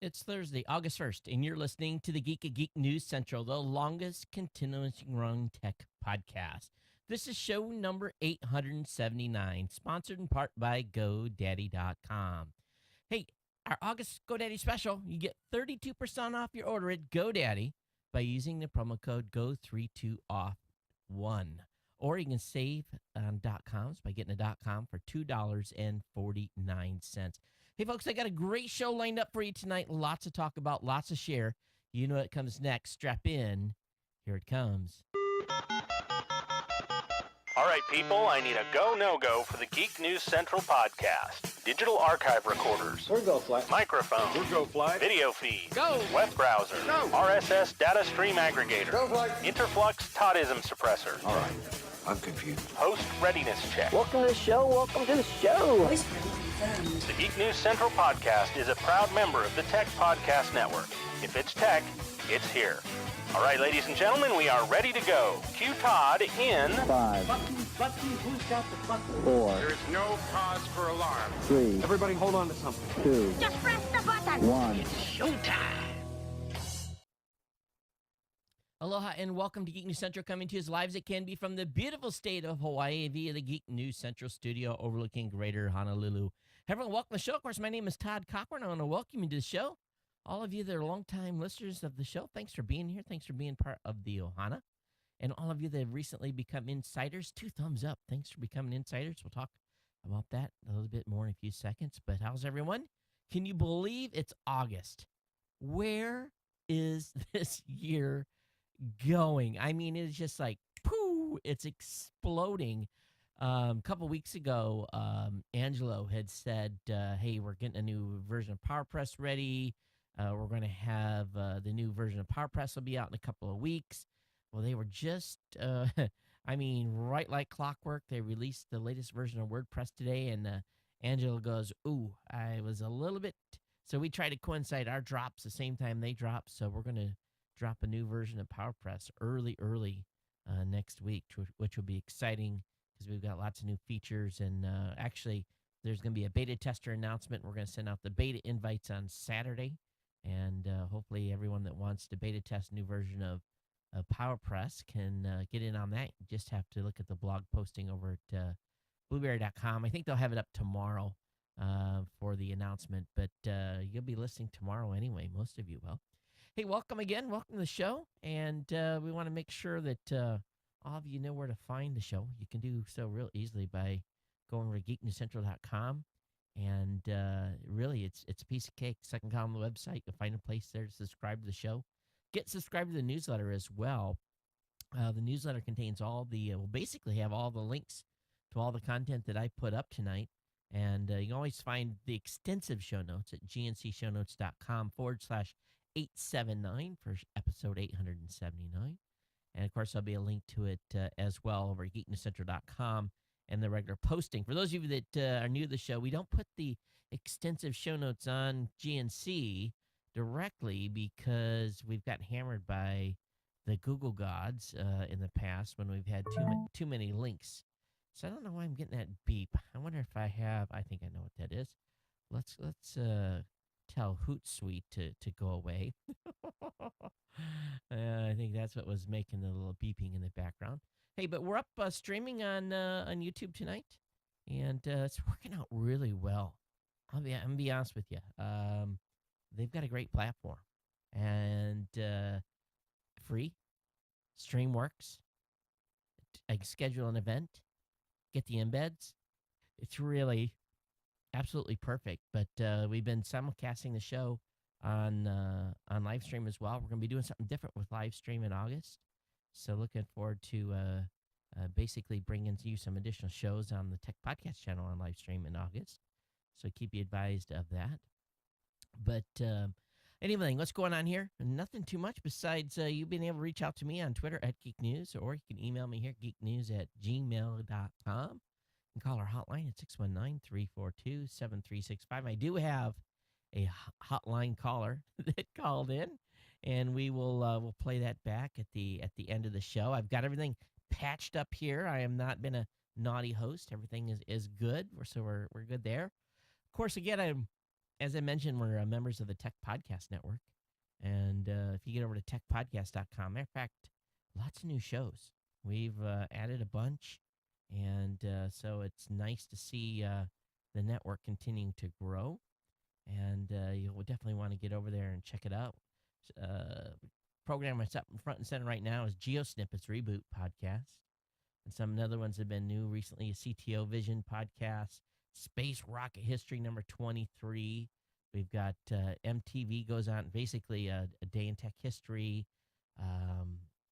It's Thursday, August 1st, and you're listening to the Geek of Geek News Central, the longest continuously run tech podcast. This is show number 879, sponsored in part by GoDaddy.com. Hey, our August GoDaddy special, you get 32% off your order at GoDaddy by using the promo code GO32OFF1. Or you can save on .coms by getting a .com for $2.49. Hey, folks, I got a great show lined up for you tonight. Lots to talk about, lots to share. You know what comes next. Strap in. Here it comes. All right, people, I need a go, no-go for the Geek News Central podcast. Digital archive recorders. We're go fly. Microphone. We're go fly. Video feed. Go. Web browser. Go. RSS data stream aggregator. Go fly. Interflux Toddism suppressor. All right, I'm confused. Host readiness check. Welcome to the show. Welcome to the show. The Geek News Central podcast is a proud member of the Tech Podcast Network. If it's tech, it's here. All right, ladies and gentlemen, we are ready to go. Cue Todd in 5, Who's got the button? 4, There is no cause for alarm. 3, Everybody hold on to something. 2, Just press the button. 1. Aloha and welcome to Geek News Central, coming to you as live as it can be from the beautiful state of Hawaii via the Geek News Central studio overlooking Greater Honolulu. Hey, everyone, welcome to the show. Of course, my name is Todd Cochran. I want to welcome you to the show. All of you that are longtime listeners of the show, thanks for being here. Thanks for being part of the Ohana. And all of you that have recently become insiders, 2 thumbs up. Thanks for becoming insiders. We'll talk about that a little bit more in a few seconds. But how's everyone? Can you believe it's August? Where is this year going? I mean, it's just like, pooh, it's exploding. A couple weeks ago, Angelo had said, hey, we're getting a new version of PowerPress ready. We're going to have the new version of PowerPress will be out in a couple of weeks. Well, they were just, I mean, right like clockwork. They released the latest version of WordPress today, and Angelo goes, ooh, I was a little bit. So we try to coincide our drops the same time they drop. So we're going to drop a new version of PowerPress early next week, which will be exciting because we've got lots of new features. And actually, there's going to be a beta tester announcement. We're going to send out the beta invites on Saturday. And hopefully everyone that wants to beta test a new version of PowerPress can get in on that. You just have to look at the blog posting over at blueberry.com. I think they'll have it up tomorrow for the announcement, but you'll be listening tomorrow anyway. Most of you will. Hey, welcome again. Welcome to the show. And we want to make sure that all of you know where to find the show. You can do so real easily by going over to geeknewscentral.com. And really, it's a piece of cake. Second column of the website, you'll find a place there to subscribe to the show. Get subscribed to the newsletter as well. The newsletter contains all the, will basically have all the links to all the content that I put up tonight. And you can always find the extensive show notes at gncshownotes.com/879 for episode 879. And, of course, there'll be a link to it as well over at geeknewscentral.com and the regular posting. For those of you that are new to the show, we don't put the extensive show notes on GNC directly because we've got hammered by the Google gods in the past when we've had too many links. So I don't know why I'm getting that beep. I wonder if I have. I think I know what that is. Let's tell Hootsuite to go away. I think that's what was making the little beeping in the background. Hey, but we're up streaming on YouTube tonight, and it's working out really well. I'm gonna be honest with you. They've got a great platform, and free. Stream works. I can schedule an event, get the embeds. It's really absolutely perfect. But we've been simulcasting the show on live stream as well. We're going to be doing something different with live stream in August. So looking forward to basically bringing you some additional shows on the Tech Podcast channel on live stream in August. So keep you advised of that. But anyway, what's going on here? Nothing too much besides you being able to reach out to me on Twitter at Geek News, or you can email me here at geeknews@gmail.com. You can call our hotline at 619-342-7365. I do have a hotline caller that called in, and we will we'll play that back at the end of the show. I've got everything patched up here. I have not been a naughty host. Everything is good, so we're good there. Of course, again, I'm as I mentioned, we're members of the Tech Podcast Network. And if you get over to techpodcast.com, matter of fact, lots of new shows. We've added a bunch. And so it's nice to see the network continuing to grow. And you'll definitely want to get over there and check it out. Program that's up in front and center right now is GeoSnippets Reboot Podcast. And some other ones have been new recently, CTO Vision Podcast, Space Rocket History number 23. We've got MTV goes on, basically a day in tech history.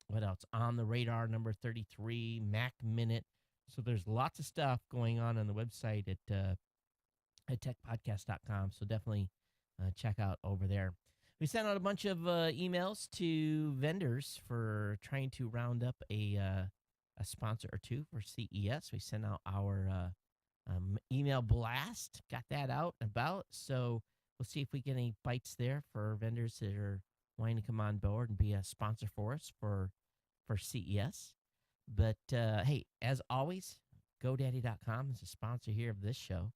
What else? On the Radar number 33, Mac Minute. So there's lots of stuff going on the website at techpodcast.com. So definitely check out over there. We sent out a bunch of emails to vendors for trying to round up a sponsor or two for CES. We sent out our email blast, got that out and about. So we'll see if we get any bites there for vendors that are wanting to come on board and be a sponsor for us for CES. But hey, as always, GoDaddy.com is a sponsor here of this show.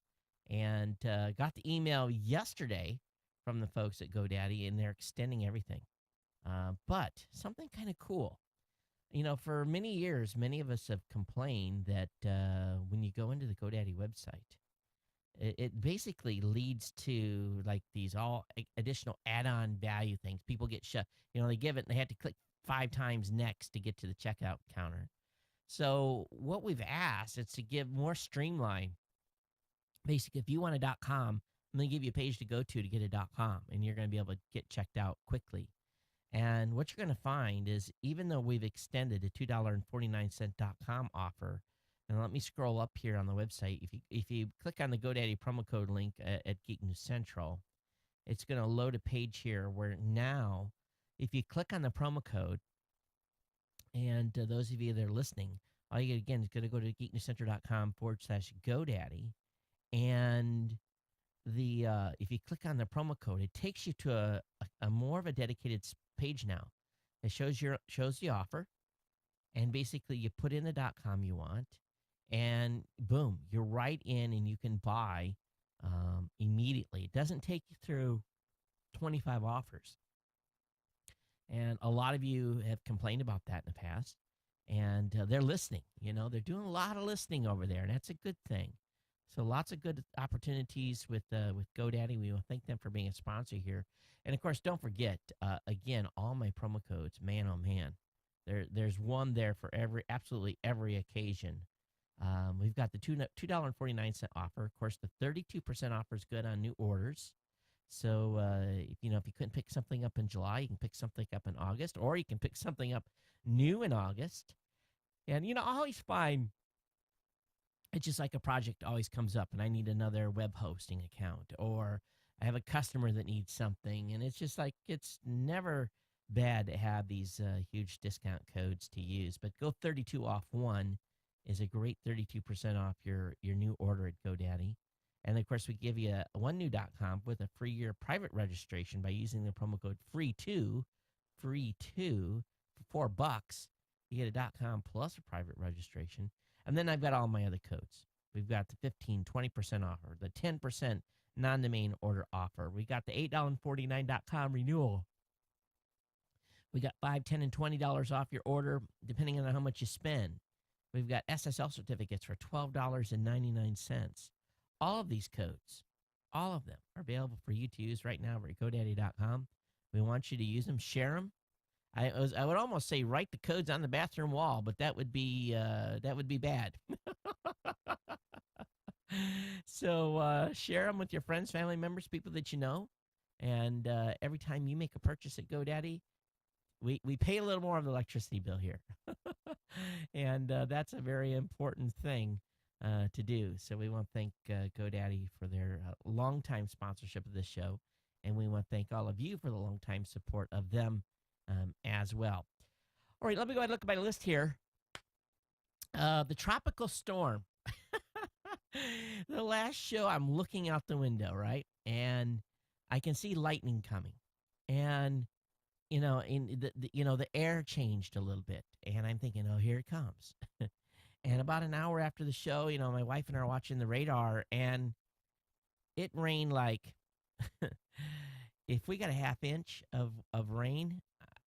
And got the email yesterday from the folks at GoDaddy, and they're extending everything. But something kind of cool. You know, for many years, many of us have complained that when you go into the GoDaddy website, it basically leads to like these all additional add-on value things. People get shut. You know, they give it, and they have to click 5 times next to get to the checkout counter. So what we've asked is to give more streamline. Basically, if you want a .com, I'm going to give you a page to go to get a .com, and you're going to be able to get checked out quickly. And what you're going to find is, even though we've extended a $2.49 .com offer, and let me scroll up here on the website. If you click on the GoDaddy promo code link at Geek News Central, it's going to load a page here where now, if you click on the promo code, and those of you that are listening, all you again is going to go to geeknewscentral.com/GoDaddy. And if you click on the promo code, it takes you to a more of a dedicated page now. It shows the offer, and basically you put in the .com you want, and boom, you're right in, and you can buy immediately. It doesn't take you through 25 offers. And a lot of you have complained about that in the past, and they're listening. You know, they're doing a lot of listening over there, and that's a good thing. So lots of good opportunities with GoDaddy. We will thank them for being a sponsor here. And, of course, don't forget, again, all my promo codes, man, oh, man. There's one there for absolutely every occasion. We've got the $2.49 offer. Of course, the 32% offer is good on new orders. So, if you couldn't pick something up in July, you can pick something up in August, or you can pick something up new in August. And, I always find it's just like a project always comes up, and I need another web hosting account, or I have a customer that needs something, and it's just like it's never bad to have these huge discount codes to use. But Go 32 off 1 is a great 32% off your new order at GoDaddy. And, of course, we give you one new .com with a free year private registration by using the promo code FREE2 for $4. You get a .com plus a private registration. And then I've got all my other codes. We've got the 15, 20% offer, the 10% non-domain order offer. We got the $8.49.com renewal. We got $5, $10, and $20 off your order, depending on how much you spend. We've got SSL certificates for $12.99. All of these codes, all of them, are available for you to use right now over at GoDaddy.com. We want you to use them, share them. I would almost say write the codes on the bathroom wall, but that would be bad. So share them with your friends, family members, people that you know. And every time you make a purchase at GoDaddy, we pay a little more of the electricity bill here. And that's a very important thing to do. So we want to thank GoDaddy for their longtime sponsorship of this show. And we want to thank all of you for the longtime support of them as well. All right, let me go ahead and look at my list here. The tropical storm. The last show, I'm looking out the window, right? And I can see lightning coming. And, the air changed a little bit. And I'm thinking, oh, here it comes. And about an hour after the show, my wife and I are watching the radar, and it rained like If we got a half inch of rain,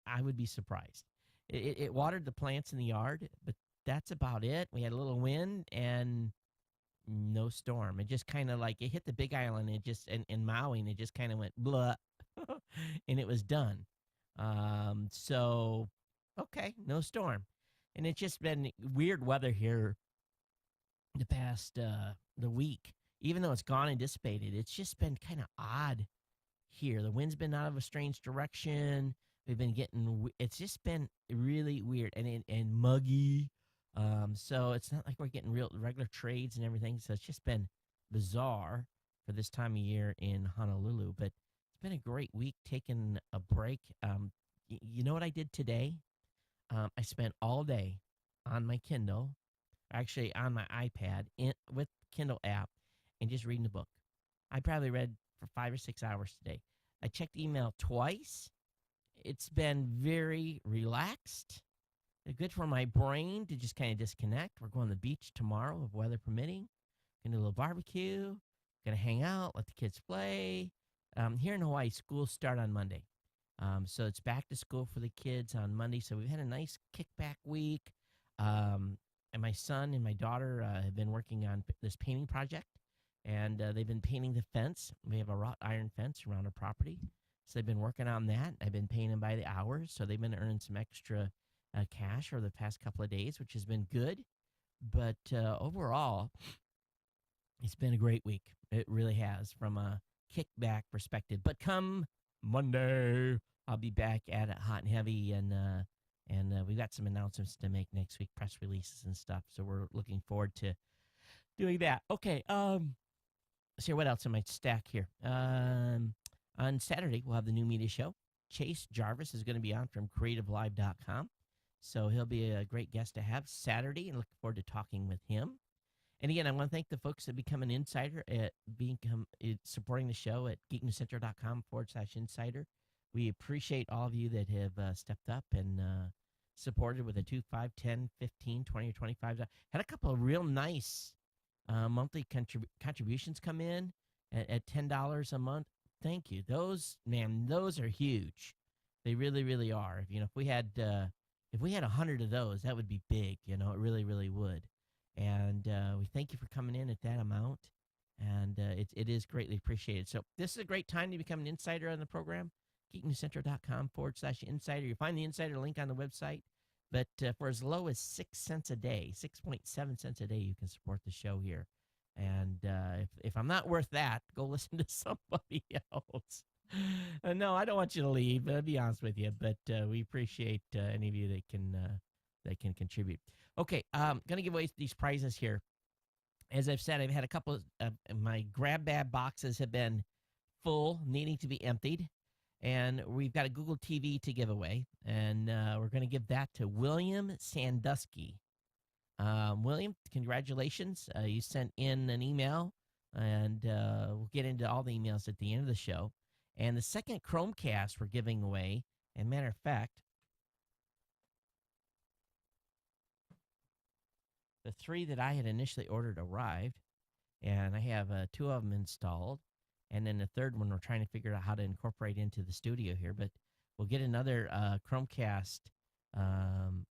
I would be surprised. It watered the plants in the yard, but that's about it. We had a little wind and no storm. It just kind of like it hit the Big Island. It just in Maui, and it just kind of went blah, and it was done. So okay, no storm, and it's just been weird weather here the past the week. Even though it's gone and dissipated, it's just been kind of odd here. The wind's been out of a strange direction. We've been getting. It's just been really weird and muggy. So it's not like we're getting real regular trades and everything. So it's just been bizarre for this time of year in Honolulu. But it's been a great week taking a break. You know what I did today? I spent all day on my Kindle, actually on my iPad with Kindle app, and just reading a book. I probably read for 5 or 6 hours today. I checked email twice. It's been very relaxed. Good for my brain to just kind of disconnect. We're going to the beach tomorrow, if weather permitting. Gonna do a little barbecue. Gonna hang out, let the kids play. Here in Hawaii, schools start on Monday. So it's back to school for the kids on Monday. So we've had a nice kickback week. And my son and my daughter have been working on this painting project. And they've been painting the fence. We have a wrought iron fence around our property. So they've been working on that. I've been paying them by the hours. So they've been earning some extra cash over the past couple of days, which has been good. But overall, it's been a great week. It really has from a kickback perspective. But come Monday, I'll be back at it hot and heavy. And we've got some announcements to make next week, press releases and stuff. So we're looking forward to doing that. Okay. Let's see what else in my stack here. On Saturday, we'll have the new media show. Chase Jarvis is going to be on from creativelive.com. So he'll be a great guest to have Saturday, and looking forward to talking with him. And again, I want to thank the folks that become an insider at supporting the show at geeknewscentral.com/insider. We appreciate all of you that have stepped up and supported with a 2, 5, 10, 15, 20, or 25. Had a couple of real nice monthly contributions come in at $10 a month. Thank you. Those are huge. They really, really are. If we had 100 of those, that would be big. It really, really would. And we thank you for coming in at that amount. And it is greatly appreciated. So this is a great time to become an insider on the program. geeknewscentral.com/insider. You find the insider link on the website. But for as low as 6 cents a day, 6.7 cents a day, you can support the show here. And if I'm not worth that, go listen to somebody else. No, I don't want you to leave. I'll be honest with you, but we appreciate any of you that can contribute. Okay, gonna give away these prizes here. As I've said, I've had a couple of my grab bag boxes have been full, needing to be emptied, and we've got a Google TV to give away, and we're gonna give that to William Sandusky. William, congratulations. You sent in an email, and we'll get into all the emails at the end of the show. And the second Chromecast we're giving away, and matter of fact, the 3 that I had initially ordered arrived, and I have 2 of them installed. And then the third one we're trying to figure out how to incorporate into the studio here. But we'll get another Chromecast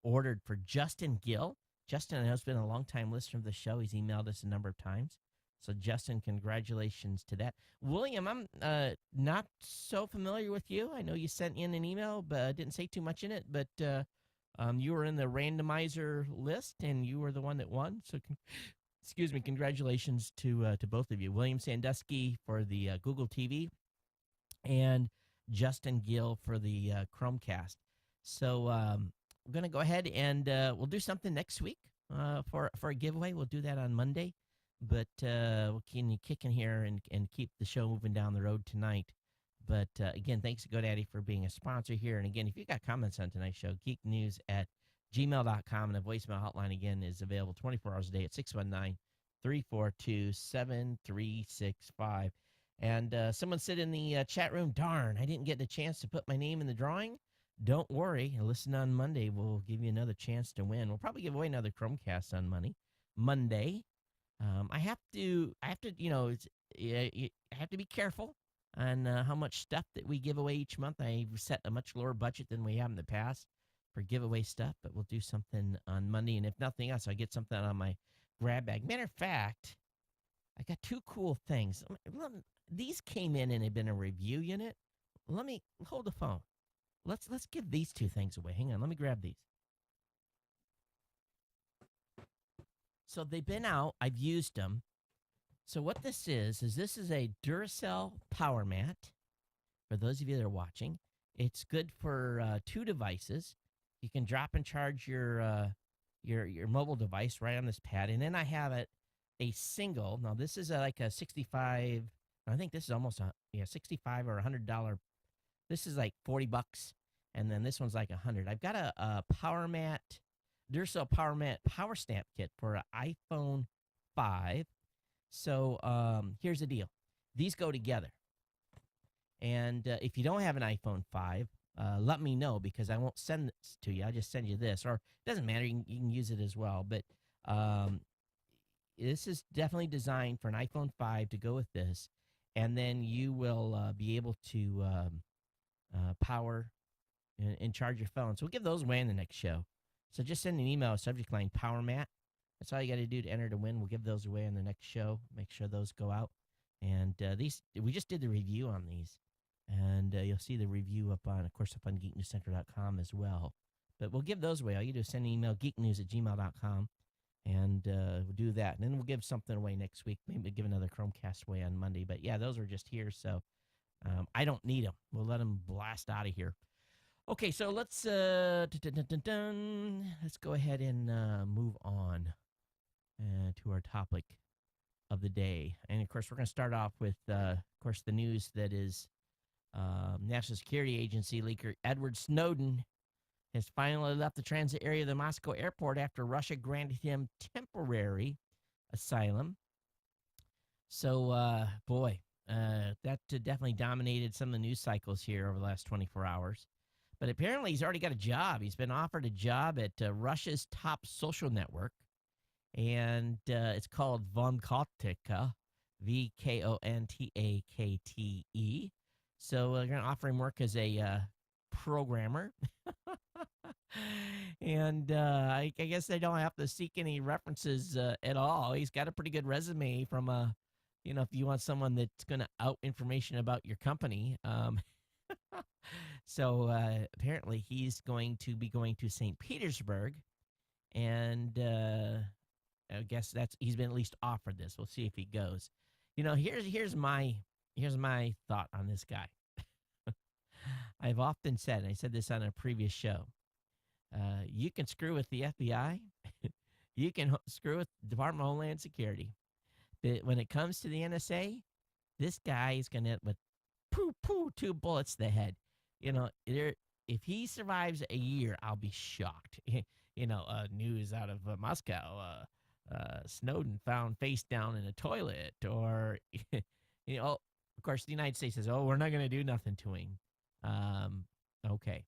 ordered for Justin Gill. Justin has been a long-time listener of the show. He's emailed us a number of times. So, Justin, congratulations to that. William, I'm not so familiar with you. I know you sent in an email, but didn't say too much in it. But you were in the randomizer list, and you were the one that won. So, congratulations to both of you. William Sandusky for the Google TV and Justin Gill for the Chromecast. So, we're going to go ahead and we'll do something next week for a giveaway. We'll do that on Monday. But we'll kick in here and keep the show moving down the road tonight. But again, thanks to GoDaddy for being a sponsor here. And again, if you got comments on tonight's show, geeknews@gmail.com. And the voicemail hotline, again, is available 24 hours a day at 619-342-7365. And someone said in the chat room, darn, I didn't get the chance to put my name in the drawing. Don't worry. Listen on Monday. We'll give you another chance to win. We'll probably give away another Chromecast on Monday. I have to, I have to be careful on how much stuff that we give away each month. I set a much lower budget than we have in the past for giveaway stuff, but we'll do something on Monday. And if nothing else, I'll get something on my grab bag. Matter of fact, I got two cool things. These came in and have been a review unit. Let me hold the phone. Let's give these two things away. Hang on, let me grab these. So they've been out. I've used them. So what this is this is a Duracell power mat. For those of you that are watching, it's good for two devices. You can drop and charge your mobile device right on this pad, and then I have a single. Now this is like a 65. I think this is almost a 65 or $100. This is like $40, and then this one's like $100. I've got a power mat, Duracell power mat power stamp kit for an iPhone 5. So here's the deal. These go together. And if you don't have an iPhone 5, let me know because I won't send this to you. I'll just send you this. Or it doesn't matter. You can use it as well. But this is definitely designed for an iPhone 5 to go with this. And then you will be able to power and charge your phone. So we'll give those away in the next show. So just send an email, subject line Power Mat. That's all you got to do to enter to win. We'll give those away in the next show. Make sure those go out. And these, we just did the review on these. And you'll see the review up on geeknewscentral.com as well. But we'll give those away. All you do is send an email, geeknews@gmail.com, and we'll do that. And then we'll give something away next week. Maybe give another Chromecast away on Monday. But, yeah, those are just here, so I don't need them. We'll let them blast out of here. Okay, so let's go ahead and move on to our topic of the day. And, of course, we're going to start off with, of course, the news that is National Security Agency leaker Edward Snowden has finally left the transit area of the Moscow airport after Russia granted him temporary asylum. So, that definitely dominated some of the news cycles here over the last 24 hours. But apparently he's already got a job. He's been offered a job at Russia's top social network, and it's called Vonkontake, Vontakte. So they're going to offer him work as a programmer. And I guess they don't have to seek any references at all. He's got a pretty good resume from, if you want someone that's going to out information about your company. So apparently he's going to be going to St. Petersburg, and I guess he's been at least offered this. We'll see if he goes. Here's my thought on this guy. I've often said, and I said this on a previous show, you can screw with the FBI, you can screw with the Department of Homeland Security, but when it comes to the NSA, this guy is going to with two bullets to the head. If he survives a year, I'll be shocked. News out of Moscow, Snowden found face down in a toilet, or, of course, the United States says, oh, we're not going to do nothing to him. Okay.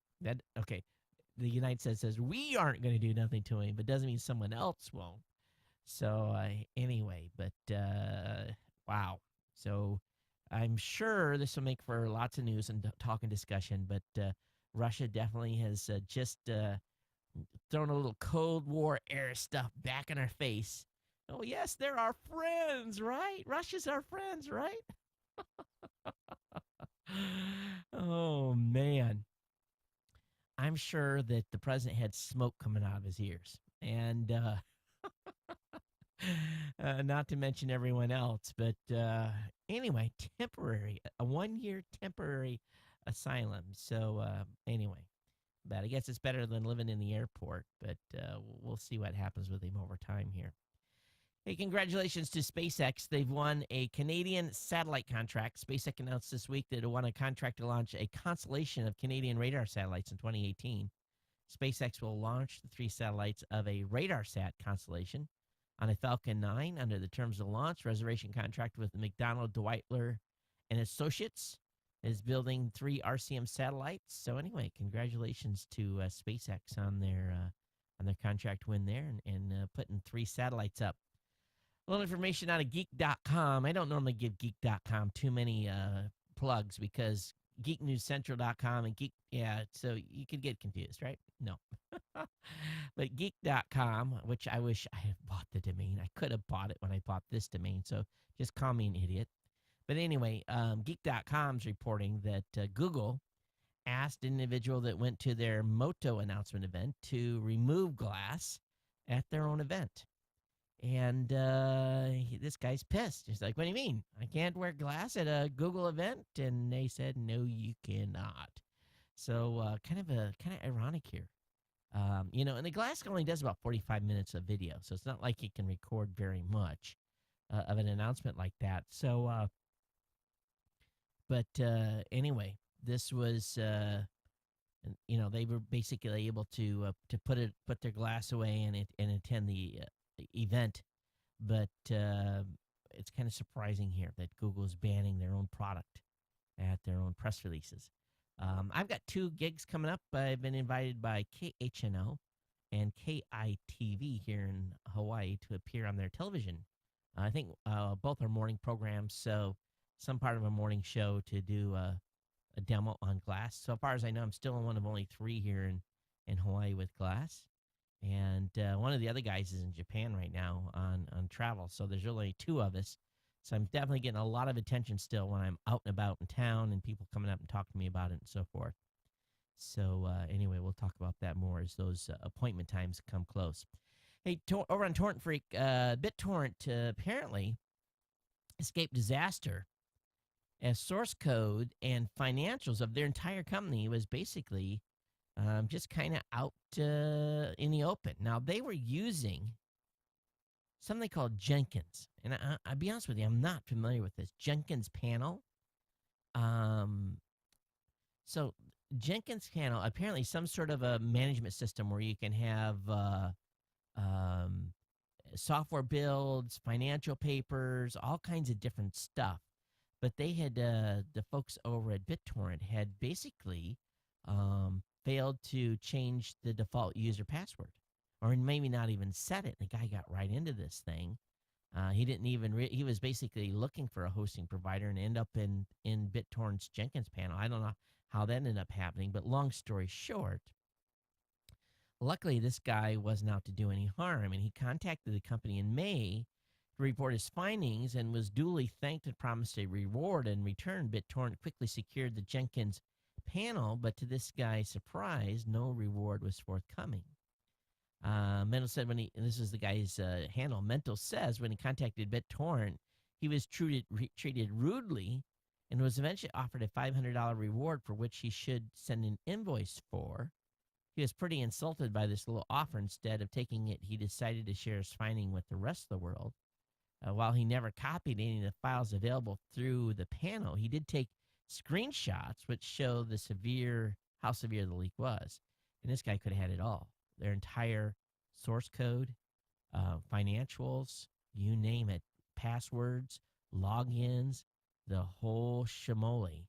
The United States says we aren't going to do nothing to him, but doesn't mean someone else won't. So anyway, but wow. So I'm sure this will make for lots of news and talk and discussion, but Russia definitely has just thrown a little Cold War era stuff back in our face. Oh, yes, they're our friends, right? Russia's our friends, right? Oh, man. I'm sure that the president had smoke coming out of his ears. And not to mention everyone else. But anyway, a 1-year temporary asylum. So anyway, but I guess it's better than living in the airport. But we'll see what happens with him over time here. Hey, congratulations to SpaceX. They've won a Canadian satellite contract. SpaceX announced this week that it won a contract to launch a constellation of Canadian radar satellites in 2018. SpaceX will launch the 3 satellites of a RadarSat constellation on a Falcon 9 under the terms of the launch. Reservation contract with McDonnell Douglas and Associates is building 3 RCM satellites. So anyway, congratulations to SpaceX on their contract win there and putting 3 satellites up. A little information out of geek.com. I don't normally give geek.com too many plugs because geeknewscentral.com and so you could get confused, right? No. But geek.com, which I wish I had bought the domain. I could have bought it when I bought this domain, so just call me an idiot. But anyway, geek.com's reporting that Google asked an individual that went to their Moto announcement event to remove glass at their own event. And this guy's pissed. He's like, what do you mean? I can't wear glass at a Google event? And they said, no, you cannot. So kind of ironic here. And the glass only does about 45 minutes of video. So it's not like it can record very much of an announcement like that. So, anyway, this was, they were basically able to put their glass away and attend the event, but it's kind of surprising here that Google is banning their own product at their own press releases. I've got 2 gigs coming up. I've been invited by KHNO and KITV here in Hawaii to appear on their television. I think both are morning programs, so some part of a morning show to do a demo on glass. So far as I know, I'm still one of only 3 here in Hawaii with glass. And one of the other guys is in Japan right now on travel. So there's really 2 of us. So I'm definitely getting a lot of attention still when I'm out and about in town and people coming up and talking to me about it and so forth. So anyway, we'll talk about that more as those appointment times come close. Hey, over on Torrent Freak, BitTorrent apparently escaped disaster as source code and financials of their entire company was basically just kind of out in the open. Now, they were using something called Jenkins. And I'll be honest with you, I'm not familiar with this. Jenkins panel. So Jenkins panel, apparently some sort of a management system where you can have software builds, financial papers, all kinds of different stuff. But they had, the folks over at BitTorrent had basically failed to change the default user password, or maybe not even set it. The guy got right into this thing. He didn't even, he was basically looking for a hosting provider and end up in BitTorrent's Jenkins panel. I don't know how that ended up happening, but long story short, luckily this guy wasn't out to do any harm, and he contacted the company in May to report his findings and was duly thanked and promised a reward. In return, BitTorrent quickly secured the Jenkins panel, but to this guy's surprise, no reward was forthcoming. Mental said and this is the guy's handle, Mental says when he contacted BitTorrent, he was treated rudely and was eventually offered a $500 reward for which he should send an invoice for. He was pretty insulted by this little offer. Instead of taking it, he decided to share his finding with the rest of the world. While he never copied any of the files available through the panel, he did take screenshots which show how severe the leak was. And this guy could have had it all. Their entire source code, financials, you name it, passwords, logins, the whole shamoli.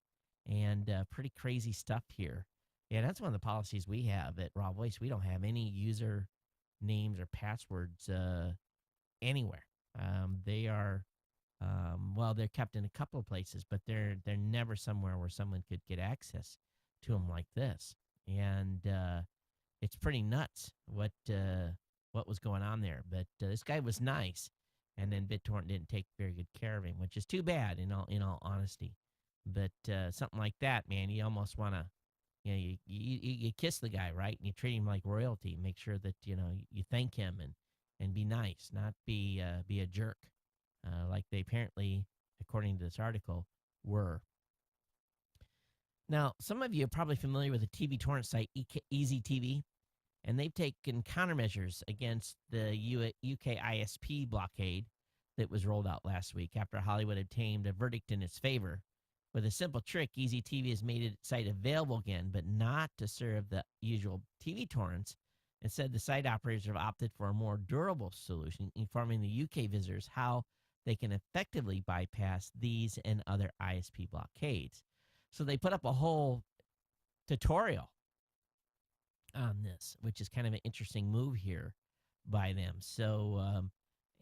And pretty crazy stuff here. Yeah, that's one of the policies we have at Raw Voice. We don't have any user names or passwords anywhere. They are, they're kept in a couple of places, but they're never somewhere where someone could get access to them like this. And it's pretty nuts what was going on there. But this guy was nice, and then BitTorrent didn't take very good care of him, which is too bad in all honesty. But something like that, man, you almost want to, you kiss the guy, right? And you treat him like royalty. Make sure that you thank him and be nice, not be a jerk, like they apparently, according to this article, were. Now, some of you are probably familiar with the TV torrent site Easy TV, and they've taken countermeasures against the UK ISP blockade that was rolled out last week after Hollywood obtained a verdict in its favor. With a simple trick, Easy TV has made its site available again, but not to serve the usual TV torrents. Instead, the site operators have opted for a more durable solution, informing the UK visitors how they can effectively bypass these and other ISP blockades. So they put up a whole tutorial on this, which is kind of an interesting move here by them. So,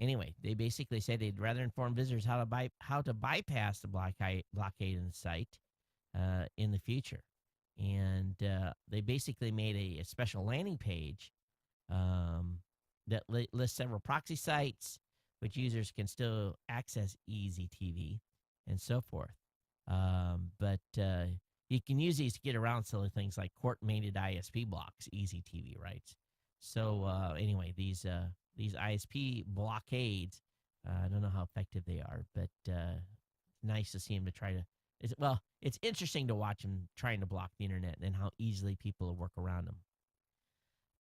Anyway, they basically said they'd rather inform visitors how to bypass the blockade in the site in the future. And they basically made a special landing page that lists several proxy sites, which users can still access Easy TV and so forth. But you can use these to get around silly things like court-mandated ISP blocks, Easy TV rights. So anyway, these ISP blockades, I don't know how effective they are, but nice to see them to try to. It's interesting to watch them trying to block the internet and how easily people work around them.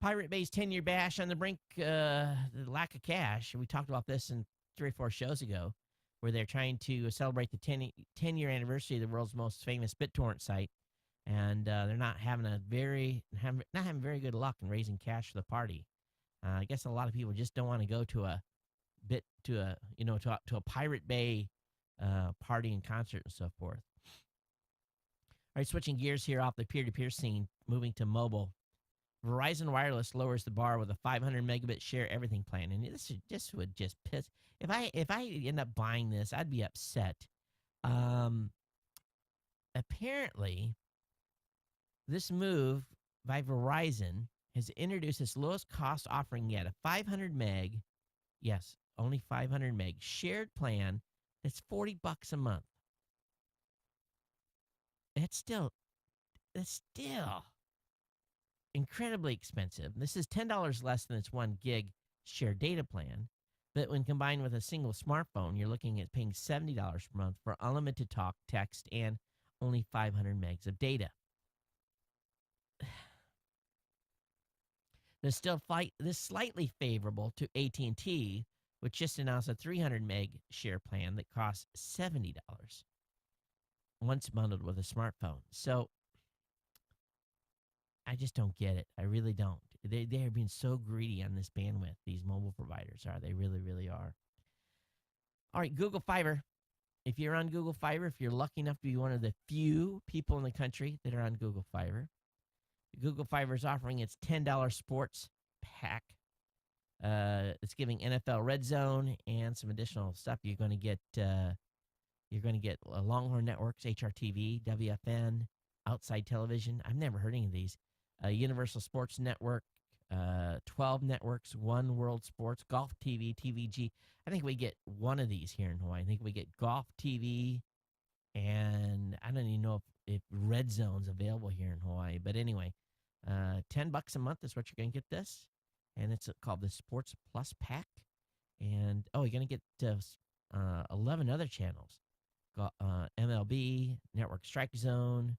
Pirate Bay's 10-year bash on the brink, the lack of cash. We talked about this in 3 or 4 shows ago, where they're trying to celebrate the 10-year anniversary of the world's most famous BitTorrent site, and they're not having very good luck in raising cash for the party. I guess a lot of people just don't want to go to a Pirate Bay party and concert and so forth. All right, switching gears here off the peer-to-peer scene, moving to mobile. Verizon Wireless lowers the bar with a 500 megabit share everything plan, and this would just piss. If I end up buying this, I'd be upset. Apparently, this move by Verizon has introduced its lowest cost offering yet, a 500 meg, yes, only 500 meg shared plan that's $40 a month. That's still incredibly expensive. This is $10 less than its 1 gig shared data plan, but when combined with a single smartphone, you're looking at paying $70 per month for unlimited talk, text, and only 500 megs of data. This slightly favorable to AT&T, which just announced a 300 meg share plan that costs $70 once bundled with a smartphone. So I just don't get it. I really don't. They are being so greedy on this bandwidth. These mobile providers are. They really, really are. All right, Google Fiber. If you're on Google Fiber, if you're lucky enough to be one of the few people in the country that are on Google Fiber, Google Fiber is offering its $10 sports pack. It's giving NFL Red Zone and some additional stuff. You're going to get Longhorn Networks, HRTV, WFN, Outside Television. I've never heard any of these. Universal Sports Network, 12 networks, One World Sports, Golf TV, TVG. I think we get one of these here in Hawaii. I think we get Golf TV, and I don't even know if Red Zone's available here in Hawaii. But anyway, $10 a month is what you're going to get this, and it's called the Sports Plus Pack. And, you're going to get 11 other channels. MLB, Network Strike Zone.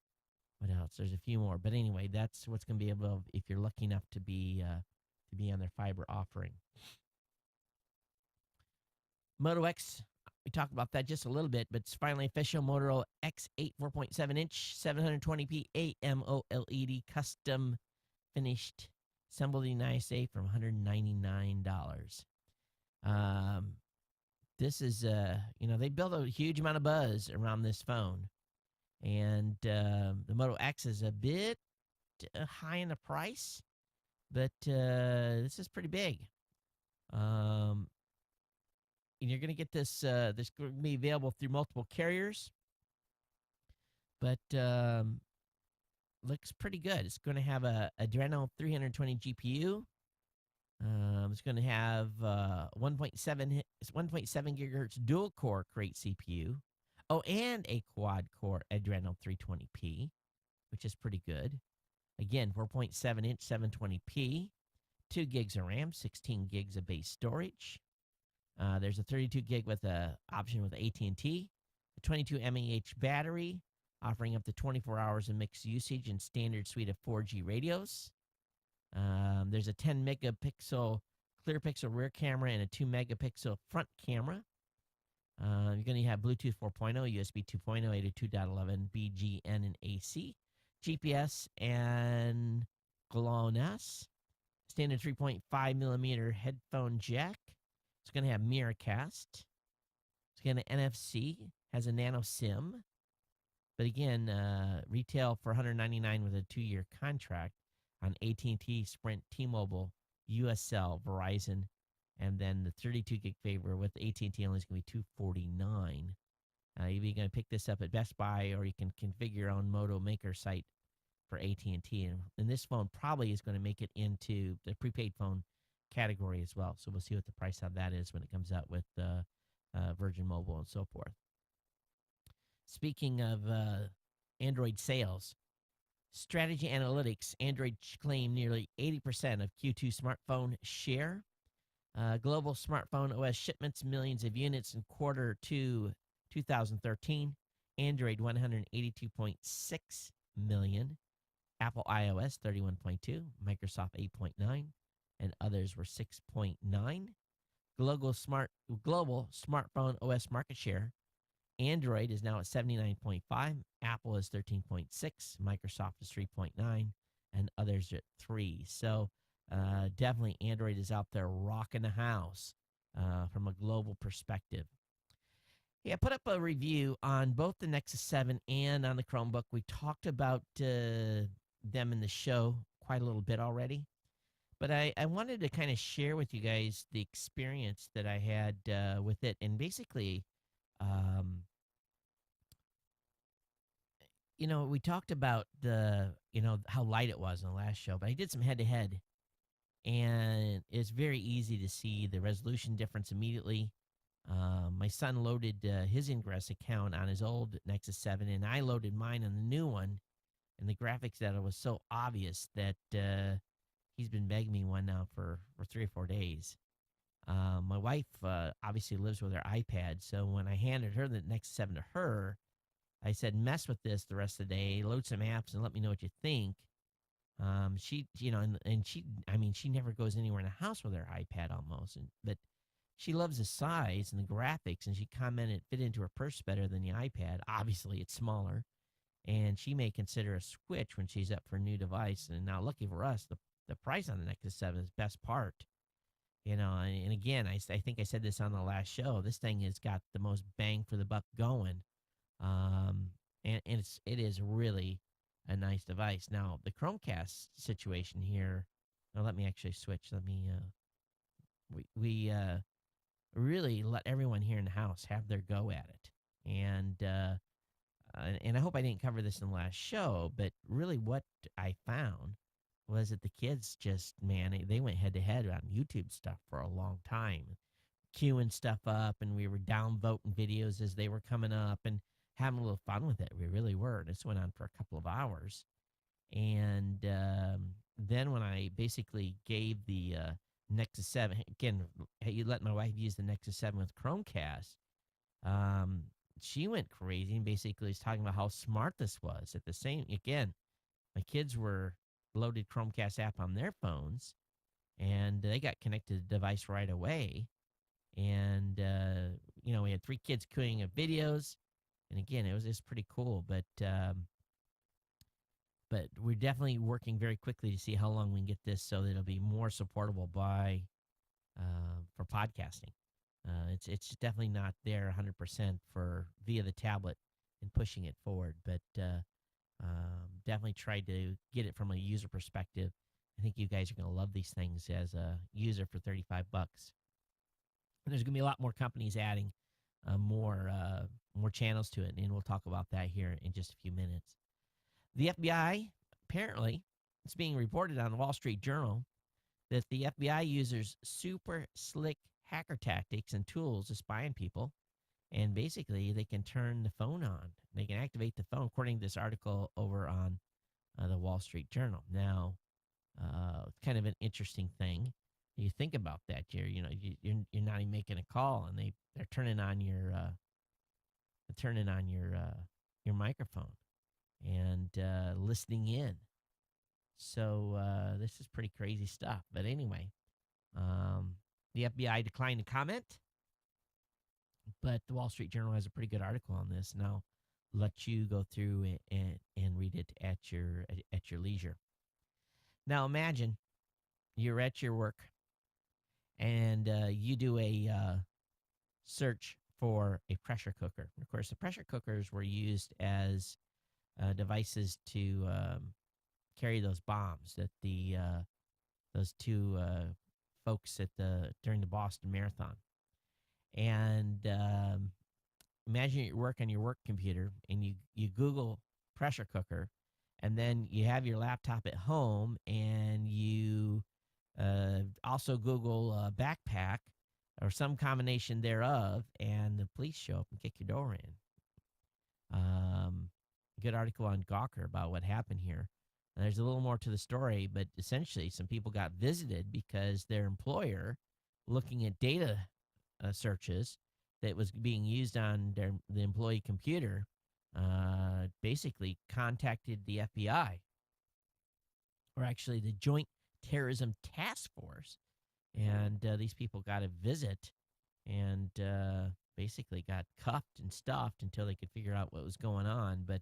What else? There's a few more. But anyway, that's what's going to be able if you're lucky enough to be on their fiber offering. Moto X, we talked about that just a little bit, but it's finally official. Moto X8 4.7-inch 720p AMOLED custom finished assembled in the USA for $199. This is, they built a huge amount of buzz around this phone. And the Moto X is a bit high in the price, but this is pretty big. And you're going to get this going to be available through multiple carriers, but looks pretty good. It's going to have a Adreno 320 GPU. It's going to have 1.7 gigahertz dual core Crate CPU. And a quad-core Adreno 320p, which is pretty good. Again, 4.7-inch 720p, 2 gigs of RAM, 16 gigs of base storage. There's a 32 gig with a option with AT&T, a 22 mAh battery, offering up to 24 hours of mixed usage and standard suite of 4G radios. There's a 10 megapixel clear pixel rear camera and a 2 megapixel front camera. You're going to have Bluetooth 4.0, USB 2.0, 802.11, BGN and AC, GPS and GLONASS, standard 3.5 millimeter headphone jack. It's going to have Miracast. It's going to NFC, has a nano SIM. But again, retail for $199 with a 2-year contract on AT&T, Sprint, T-Mobile, USL, Verizon, and then the 32 gig favor with AT&T only is going to be $249. You're going to pick this up at Best Buy, or you can configure your own Moto Maker site for AT&T. And this phone probably is going to make it into the prepaid phone category as well. So we'll see what the price on that is when it comes out with Virgin Mobile and so forth. Speaking of Android sales, Strategy Analytics, Android claimed nearly 80% of Q2 smartphone share. Global smartphone OS shipments, millions of units in quarter two 2013. Android 182.6 million. Apple iOS 31.2, Microsoft 8.9, and others were 6.9. Global smartphone OS market share. Android is now at 79.5, Apple is 13.6, Microsoft is 3.9, and others at 3. So definitely Android is out there rocking the house from a global perspective. Yeah, I put up a review on both the Nexus 7 and on the Chromebook. We talked about them in the show quite a little bit already. But I wanted to kind of share with you guys the experience that I had with it. And basically, we talked about how light it was in the last show. But I did some head-to-head. And it's very easy to see the resolution difference immediately. My son loaded his Ingress account on his old Nexus 7, and I loaded mine on the new one. And the graphics data was so obvious that he's been begging me one now for 3 or 4 days. My wife obviously lives with her iPad, so when I handed her the Nexus 7 to her, I said, mess with this the rest of the day, load some apps, and let me know what you think. She never goes anywhere in the house with her iPad almost, but she loves the size and the graphics, and she commented it fit into her purse better than the iPad. Obviously, it's smaller, and she may consider a switch when she's up for a new device. And now, lucky for us, the price on the Nexus 7 is best part. And again, I think I said this on the last show. This thing has got the most bang for the buck going, and it is really a nice device. Now, the Chromecast situation here. Now, let me actually switch. Let me. We really let everyone here in the house have their go at it, and I hope I didn't cover this in the last show, but really what I found was that the kids just, man, they went head to head on YouTube stuff for a long time, queuing stuff up, and we were downvoting videos as they were coming up and having a little fun with it. We really were. This went on for a couple of hours. And then when I basically gave the Nexus 7, again, you let my wife use the Nexus 7 with Chromecast, she went crazy and basically was talking about how smart this was. At the same, again, my kids were loaded Chromecast app on their phones, and they got connected to the device right away. And, we had 3 kids queuing up videos. And again, it was pretty cool, but we're definitely working very quickly to see how long we can get this so that it'll be more supportable for podcasting. It's definitely not there 100% for via the tablet and pushing it forward, but definitely tried to get it from a user perspective. I think you guys are going to love these things as a user for $35. And there's going to be a lot more companies adding more channels to it, and we'll talk about that here in just a few minutes. The FBI, apparently, it's being reported on the Wall Street Journal that the FBI uses super slick hacker tactics and tools to spy on people, and basically they can turn the phone on. They can activate the phone, according to this article over on the Wall Street Journal. Now, it's kind of an interesting thing. You think about that, Jerry. You're not even making a call, and they're turning on your microphone and listening in. So this is pretty crazy stuff. But anyway, the FBI declined to comment, but the Wall Street Journal has a pretty good article on this, and I'll let you go through and read it at your leisure. Now imagine you're at your work and you do a search for a pressure cooker. Of course, the pressure cookers were used as devices to carry those bombs that those 2 folks during the Boston Marathon. And imagine you work on your work computer and you Google pressure cooker, and then you have your laptop at home and you also Google backpack or some combination thereof, and the police show up and kick your door in. Good article on Gawker about what happened here. And there's a little more to the story, but essentially some people got visited because their employer, looking at data searches that was being used on the employee computer, basically contacted the FBI, or actually the Joint Terrorism Task Force. And these people got a visit and basically got cuffed and stuffed until they could figure out what was going on. But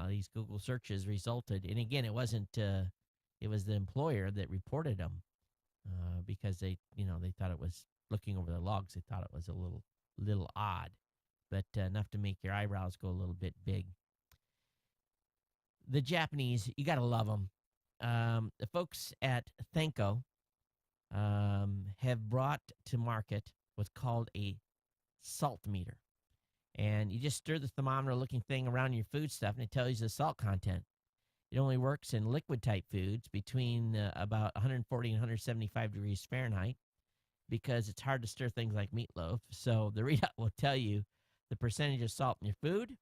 these Google searches resulted, and again, it wasn't. It was the employer that reported them because they thought it was, looking over the logs, they thought it was a little odd, but enough to make your eyebrows go a little bit big. The Japanese, you got to love them. The folks at Thanko have brought to market what's called a salt meter. And you just stir the thermometer-looking thing around your food stuff, and it tells you the salt content. It only works in liquid-type foods between about 140 and 175 degrees Fahrenheit because it's hard to stir things like meatloaf. So the readout will tell you the percentage of salt in your food.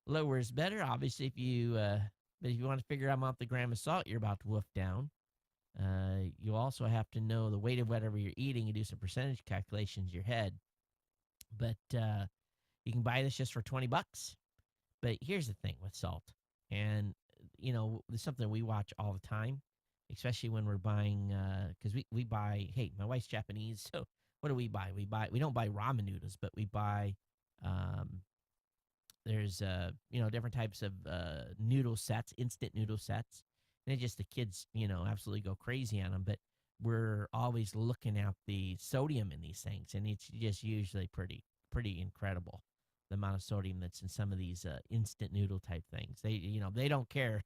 Lower is better, obviously, but if you want to figure out the gram of salt you're about to wolf down, you also have to know the weight of whatever you're eating and do some percentage calculations in your head. But you can buy this just for $20. But here's the thing with salt. And, it's something we watch all the time, especially when we're buying, because we buy, hey, my wife's Japanese, so what do we buy? We don't buy ramen noodles, but we buy, there's, different types of noodle sets, instant noodle sets. And just the kids, absolutely go crazy on them. But we're always looking at the sodium in these things, and it's just usually pretty incredible, the amount of sodium that's in some of these instant noodle type things. They don't care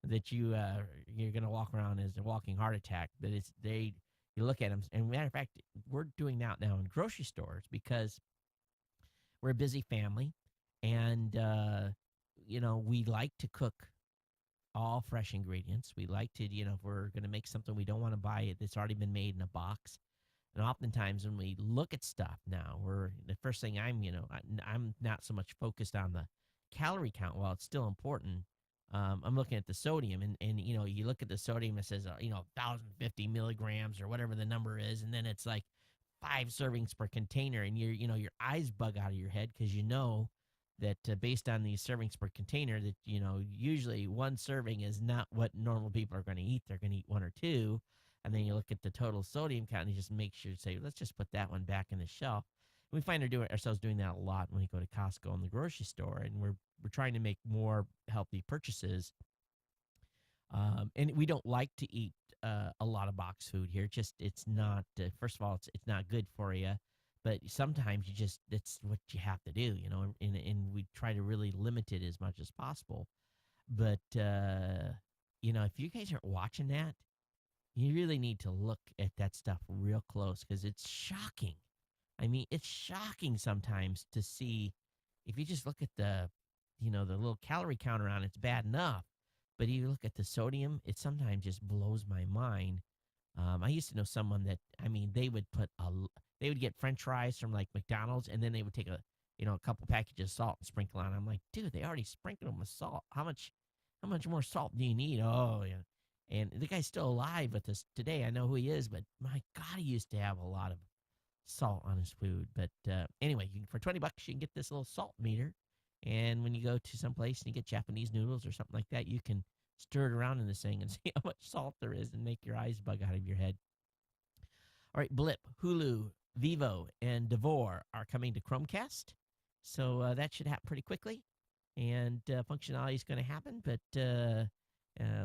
that you're going to walk around as a walking heart attack, but you look at them. And matter of fact, we're doing that now in grocery stores because we're a busy family, and we like to cook all fresh ingredients. We like to, if we're going to make something, we don't want to buy it that's already been made in a box. And oftentimes when we look at stuff now, the first thing I'm not so much focused on the calorie count. While it's still important, I'm looking at the sodium, and you look at the sodium, it says 1,050 milligrams or whatever the number is, and then it's like 5 servings per container, and your eyes bug out of your head because that based on these servings per container, that usually one serving is not what normal people are going to eat. They're going to eat 1 or 2. And then you look at the total sodium count and you just make sure to say, let's just put that one back in the shelf. And we find ourselves doing that a lot when we go to Costco and the grocery store, and we're trying to make more healthy purchases. And we don't like to eat a lot of box food here. It's not. First of all, it's not good for you. But sometimes that's what you have to do, and we try to really limit it as much as possible. But if you guys aren't watching that, you really need to look at that stuff real close because it's shocking. I mean, it's shocking sometimes to see. If you just look at the little calorie counter on it's bad enough. But if you look at the sodium, it sometimes just blows my mind. I used to know someone that, they would get French fries from like McDonald's, and then they would take a couple packages of salt and sprinkle on. I'm like, dude, they already sprinkled them with salt. How much more salt do you need? Oh, yeah. And the guy's still alive with us today. I know who he is, but my God, he used to have a lot of salt on his food. But anyway, for $20, you can get this little salt meter. And when you go to some place and you get Japanese noodles or something like that, you can stir it around in this thing and see how much salt there is and make your eyes bug out of your head. All right, Blip, Hulu, Vivo, and Devore are coming to Chromecast. So that should happen pretty quickly. And functionality is going to happen, but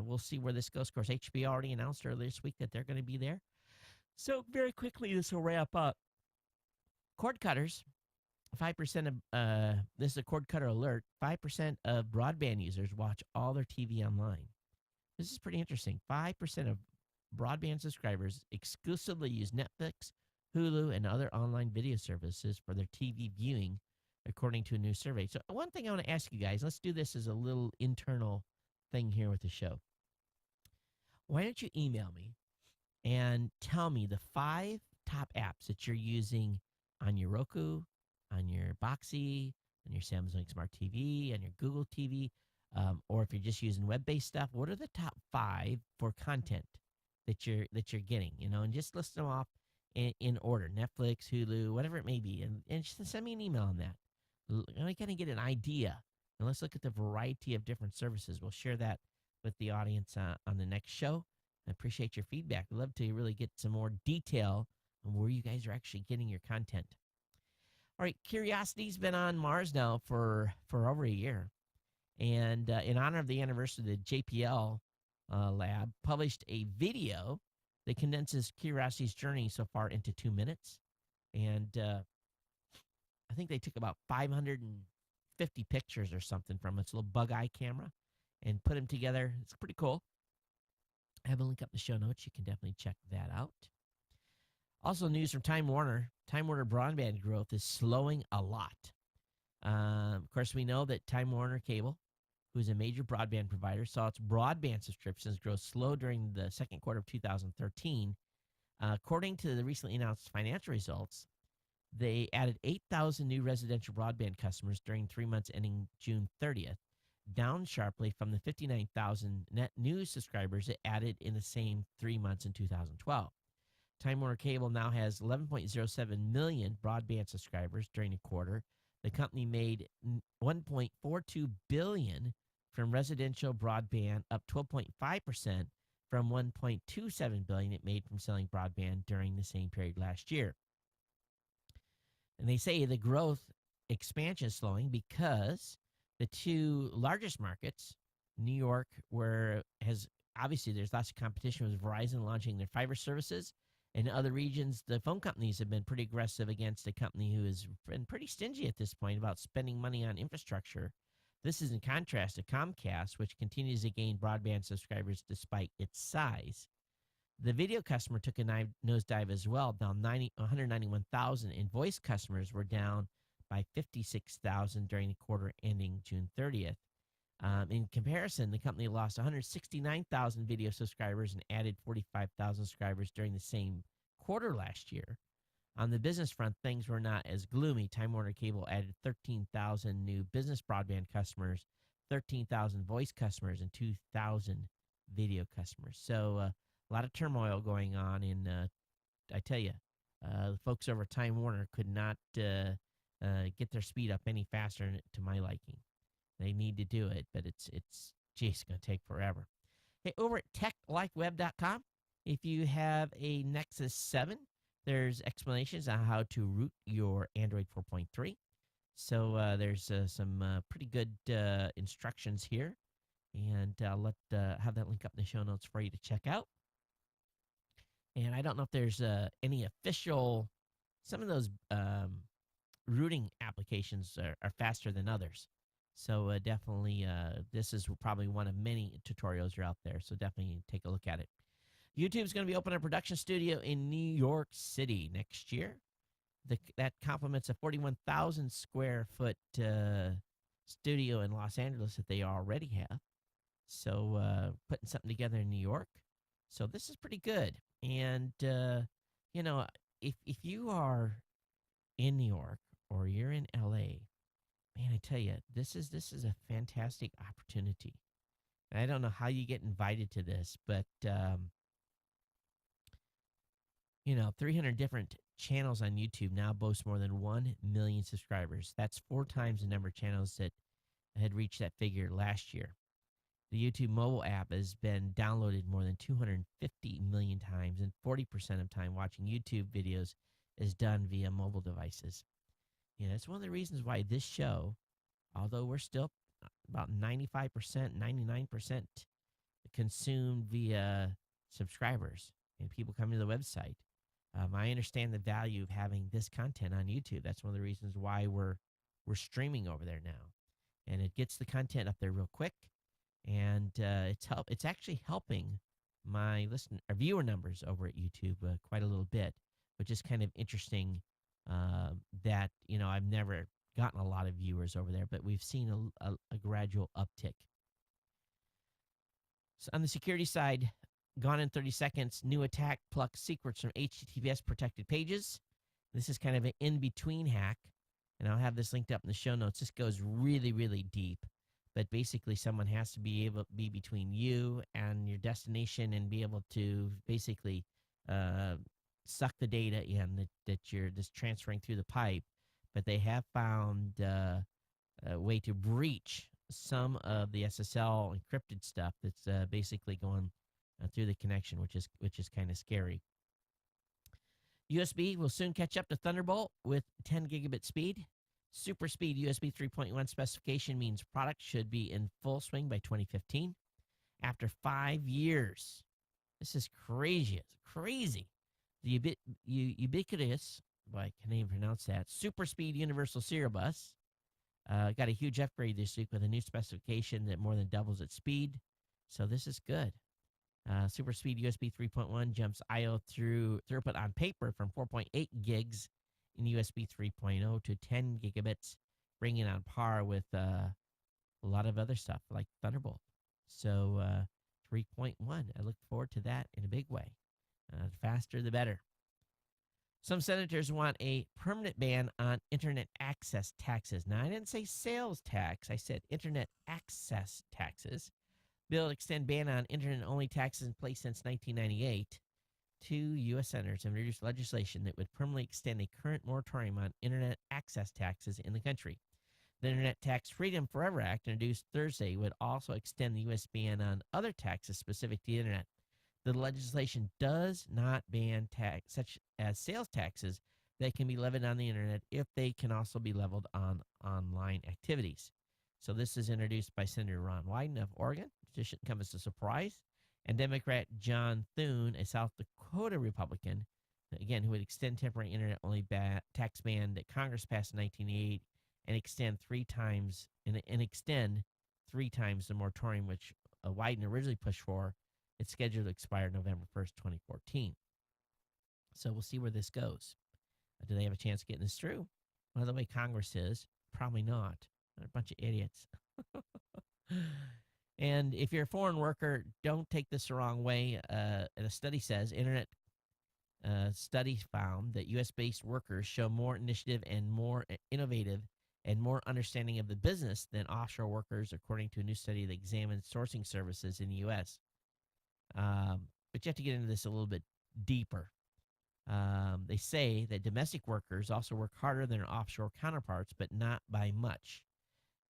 we'll see where this goes. Of course, HBO already announced earlier this week that they're going to be there. So very quickly, this will wrap up. Cord cutters, 5% of, this is a cord cutter alert, 5% of broadband users watch all their TV online. This is pretty interesting. 5% of broadband subscribers exclusively use Netflix, Hulu, and other online video services for their TV viewing, according to a new survey. So, one thing I want to ask you guys, let's do this as a little internal thing here with the show. Why don't you email me and tell me the 5 top apps that you're using on your Roku, on your Boxy, on your Samsung Smart TV, on your Google TV, or if you're just using web-based stuff. What are the top 5 for content that you're getting? And just list them off in order: Netflix, Hulu, whatever it may be, and just send me an email on that. I kind of get an idea, and let's look at the variety of different services. We'll share that with the audience on the next show. I appreciate your feedback. I'd love to really get some more detail on where you guys are actually getting your content. All right, Curiosity's been on Mars now for over a year. And in honor of the anniversary, the JPL lab published a video that condenses Curiosity's journey so far into 2 minutes. And I think they took about 550 pictures or something from its little bug eye camera and put them together. It's pretty cool. I have a link up in the show notes. You can definitely check that out. Also, news from Time Warner. Time Warner broadband growth is slowing a lot. Of course, we know that Time Warner Cable, who is a major broadband provider, saw its broadband subscriptions grow slow during the second quarter of 2013. According to the recently announced financial results, they added 8,000 new residential broadband customers during 3 months ending June 30th, down sharply from the 59,000 net new subscribers it added in the same 3 months in 2012. Time Warner Cable now has 11.07 million broadband subscribers during the quarter. The company made $1.42 billion from residential broadband, up 12.5% from $1.27 billion it made from selling broadband during the same period last year. And they say the growth expansion is slowing because the 2 largest markets, New York, where obviously there's lots of competition with Verizon launching their fiber services, and other regions, the phone companies have been pretty aggressive against a company who has been pretty stingy at this point about spending money on infrastructure. This is in contrast to Comcast, which continues to gain broadband subscribers despite its size. The video customer took a nosedive as well, down 191,000, and voice customers were down by 56,000 during the quarter ending June 30th. In comparison, the company lost 169,000 video subscribers and added 45,000 subscribers during the same quarter last year. On the business front, things were not as gloomy. Time Warner Cable added 13,000 new business broadband customers, 13,000 voice customers, and 2,000 video customers. So a lot of turmoil going on. And I tell you, the folks over at Time Warner could not get their speed up any faster to my liking. They need to do it, but it's going to take forever. Hey, over at techlifeweb.com, if you have a Nexus 7, there's explanations on how to root your Android 4.3. So there's some pretty good instructions here, and I'll have that link up in the show notes for you to check out. And I don't know if there's any official, some of those rooting applications are faster than others. So definitely, this is probably one of many tutorials you're out there. So definitely take a look at it. YouTube's going to be opening a production studio in New York City next year. That complements a 41,000 square foot studio in Los Angeles that they already have. So putting something together in New York. So this is pretty good. And, if you are in New York or you're in LA, man, I tell you, this is a fantastic opportunity. And I don't know how you get invited to this, but 300 different channels on YouTube now boast more than 1 million subscribers. That's 4 times the number of channels that had reached that figure last year. The YouTube mobile app has been downloaded more than 250 million times, and 40% of time watching YouTube videos is done via mobile devices. It's one of the reasons why this show, although we're still about 95%, 99% consumed via subscribers and people coming to the website, I understand the value of having this content on YouTube. That's one of the reasons why we're streaming over there now. And it gets the content up there real quick, and it's actually helping my viewer numbers over at YouTube quite a little bit, which is kind of interesting. That I've never gotten a lot of viewers over there, but we've seen a gradual uptick. So on the security side, gone in 30 seconds. New attack plucks secrets from HTTPS protected pages. This is kind of an in-between hack, and I'll have this linked up in the show notes. This goes really, really deep, but basically someone has to be able to be between you and your destination and be able to basically suck the data in that you're just transferring through the pipe. But they have found a way to breach some of the SSL encrypted stuff that's basically going through the connection, which is kind of scary. USB will soon catch up to Thunderbolt with 10 gigabit speed. Super speed USB 3.1 specification means product should be in full swing by 2015. After 5 years, this is crazy. It's crazy. The ubiquitous, well, I can't even pronounce that, super speed universal serial bus got a huge upgrade this week with a new specification that more than doubles its speed. So this is good. Super speed USB 3.1 jumps I/O throughput on paper from 4.8 gigs in USB 3.0 to 10 gigabits, bringing on par with a lot of other stuff like Thunderbolt. So 3.1, I look forward to that in a big way. Faster the better. Some senators want a permanent ban on internet access taxes. Now, I didn't say sales tax. I said internet access taxes. Bill to extend ban on internet-only taxes in place since 1998. 2 U.S. senators have introduced legislation that would permanently extend a current moratorium on internet access taxes in the country. The Internet Tax Freedom Forever Act, introduced Thursday, would also extend the U.S. ban on other taxes specific to the internet. The legislation does not ban tax such as sales taxes that can be levied on the internet if they can also be leveled on online activities. So this is introduced by Senator Ron Wyden of Oregon. This shouldn't come as a surprise. And Democrat John Thune, a South Dakota Republican, again, who would extend temporary internet-only tax ban that Congress passed in 1988 and extend three times the moratorium which Wyden originally pushed for. It's scheduled to expire November 1st, 2014. So we'll see where this goes. Do they have a chance of getting this through? Well, the way Congress is, probably not. They're a bunch of idiots. And if you're a foreign worker, don't take this the wrong way. A study says, internet study found that U.S.-based workers show more initiative and more innovative and more understanding of the business than offshore workers, according to a new study that examined sourcing services in the U.S. But you have to get into this a little bit deeper. They say that domestic workers also work harder than their offshore counterparts, but not by much.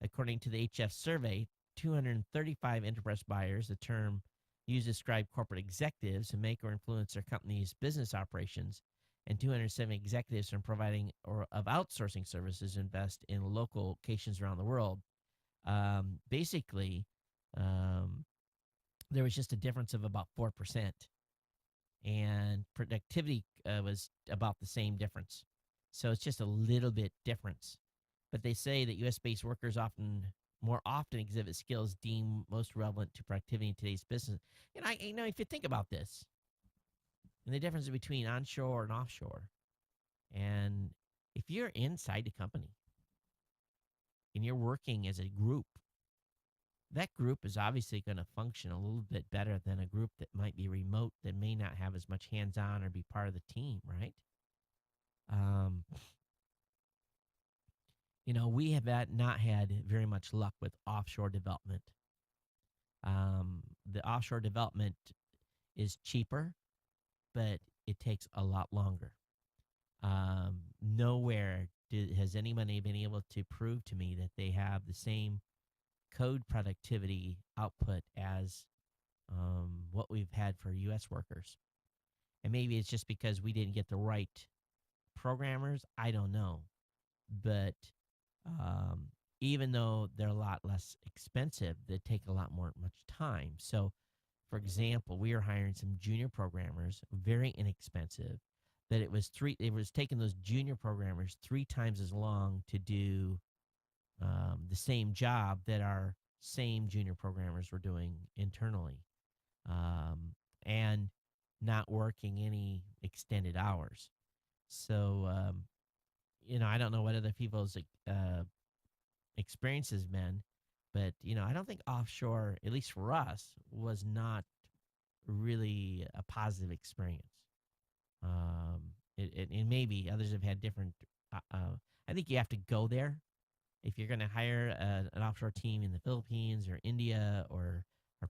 According to the HF survey, 235 enterprise buyers, the term used to describe corporate executives who make or influence their company's business operations, and 207 executives from providing or of outsourcing services invest in local locations around the world. Basically, there was just a difference of about 4%. And productivity was about the same difference. So it's just a little bit difference. But they say that U.S.-based workers more often exhibit skills deemed most relevant to productivity in today's business. And if you think about this, and the difference between onshore and offshore, and if you're inside the company and you're working as a group, that group is obviously going to function a little bit better than a group that might be remote, that may not have as much hands-on or be part of the team, right? We have not had very much luck with offshore development. The offshore development is cheaper, but it takes a lot longer. Nowhere has anybody been able to prove to me that they have the same code productivity output as what we've had for U.S. workers. And maybe it's just because we didn't get the right programmers. I don't know. But even though they're a lot less expensive, they take a lot much time. So, for example, we are hiring some junior programmers, very inexpensive, that it was taking those junior programmers 3 times as long to do the same job that our same junior programmers were doing internally. and not working any extended hours. So, I don't know what other people's experience has been, but, I don't think offshore, at least for us, was not really a positive experience. And maybe others have had different. I think you have to go there if you're going to hire an offshore team in the Philippines or India or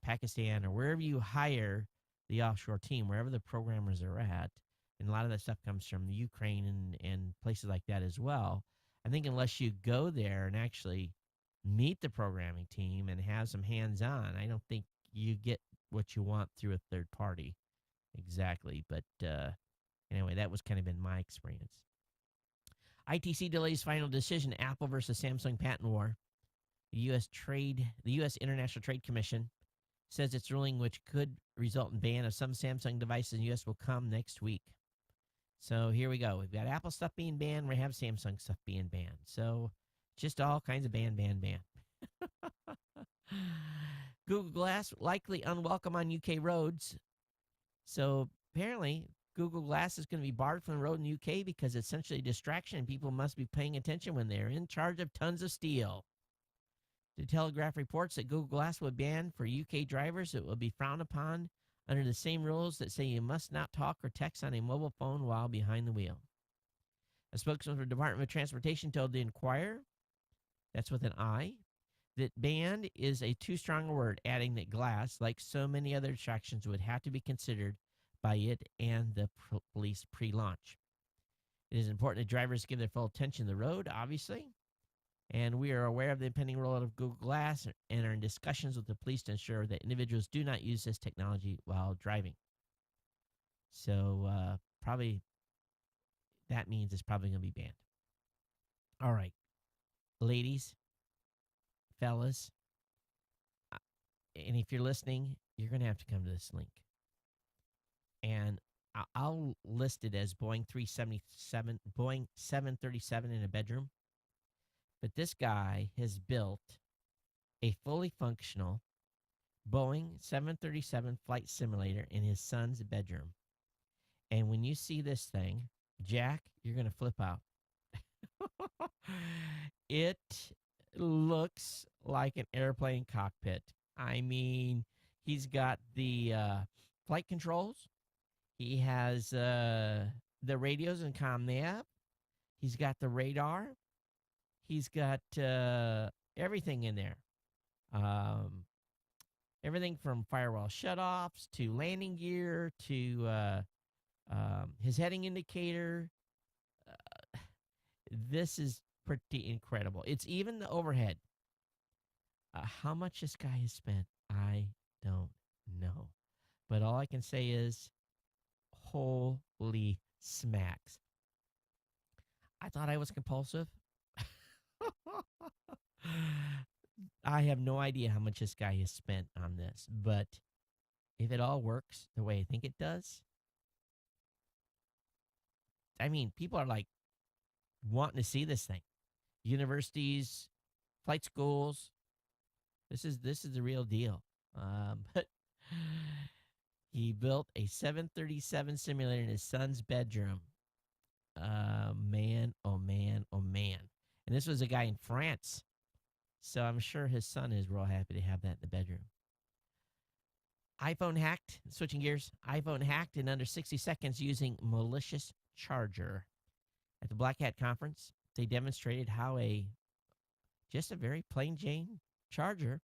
Pakistan or wherever you hire the offshore team, wherever the programmers are at. And a lot of that stuff comes from Ukraine and places like that as well. I think unless you go there and actually meet the programming team and have some hands-on, I don't think you get what you want through a third party. Exactly. But anyway, that was kind of been my experience. ITC delays final decision, Apple versus Samsung patent war. The U.S. International Trade Commission says its ruling, which could result in ban of some Samsung devices in the U.S., will come next week. So here we go. We've got Apple stuff being banned. We have Samsung stuff being banned. So just all kinds of ban. Google Glass likely unwelcome on UK roads. So apparently Google Glass is going to be barred from the road in the UK because it's essentially a distraction and people must be paying attention when they're in charge of tons of steel. The Telegraph reports that Google Glass will ban for UK drivers. It will be frowned upon under the same rules that say you must not talk or text on a mobile phone while behind the wheel. A spokesman for the Department of Transportation told the Inquirer, that's with an I, that banned is a too strong a word, adding that glass, like so many other distractions, would have to be considered by it and the police pre-launch. It is important that drivers give their full attention to the road, obviously, and we are aware of the impending rollout of Google Glass and are in discussions with the police to ensure that individuals do not use this technology while driving. So probably that means it's probably going to be banned. All right, ladies, fellas, and if you're listening, you're going to have to come to this link. And I'll list it as Boeing 737 in a bedroom. But this guy has built a fully functional Boeing 737 flight simulator in his son's bedroom. And when you see this thing, Jack, you're going to flip out. It looks like an airplane cockpit. I mean, he's got the flight controls. He has the radios and comm nav. He's got the radar. He's got everything in there. Everything from firewall shutoffs to landing gear to his heading indicator. This is pretty incredible. It's even the overhead. How much this guy has spent, I don't know. But all I can say is, holy smacks. I thought I was compulsive. I have no idea how much this guy has spent on this, but if it all works the way I think it does, I mean, people are like wanting to see this thing. Universities, flight schools. This is the real deal. But he built a 737 simulator in his son's bedroom. Man, oh man, oh man. And this was a guy in France. So I'm sure his son is real happy to have that in the bedroom. iPhone hacked, switching gears, iPhone hacked in under 60 seconds using malicious charger. At the Black Hat Conference, they demonstrated how just a very plain Jane charger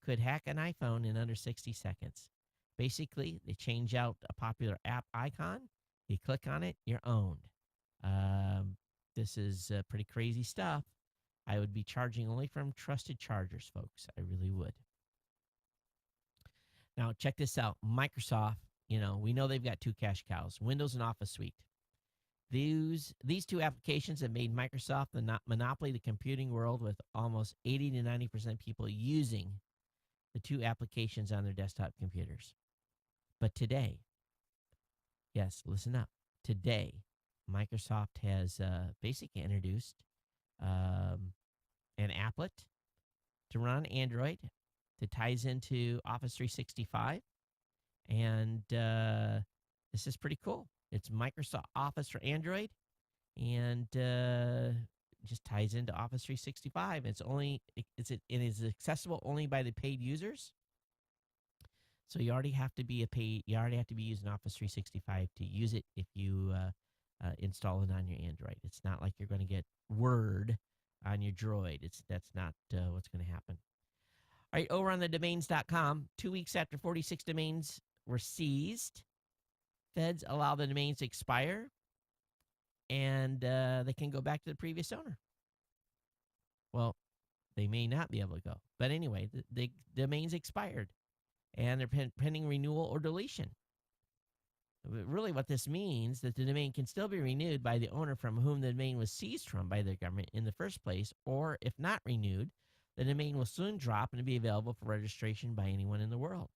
could hack an iPhone in under 60 seconds. Basically, they change out a popular app icon. You click on it, you're owned. This is pretty crazy stuff. I would be charging only from trusted chargers, folks. I really would. Now, check this out. Microsoft, we know they've got two cash cows, Windows and Office Suite. These two applications have made Microsoft the monopoly of the computing world, with almost 80 to 90% people using the two applications on their desktop computers. But today, yes, listen up. Today, Microsoft has basically introduced an applet to run on Android that ties into Office 365. And this is pretty cool. It's Microsoft Office for Android, and just ties into Office 365. It is accessible only by the paid users. So you already have to be using Office 365 to use it if you install it on your Android. It's not like you're going to get Word on your Droid. That's not what's going to happen. All right, over on the domains.com, 2 weeks after 46 domains were seized, feds allow the domains to expire, and they can go back to the previous owner. Well, they may not be able to go. But anyway, the domains expired, and they're pending renewal or deletion. But really what this means that the domain can still be renewed by the owner from whom the domain was seized from by the government in the first place, or if not renewed, the domain will soon drop and be available for registration by anyone in the world.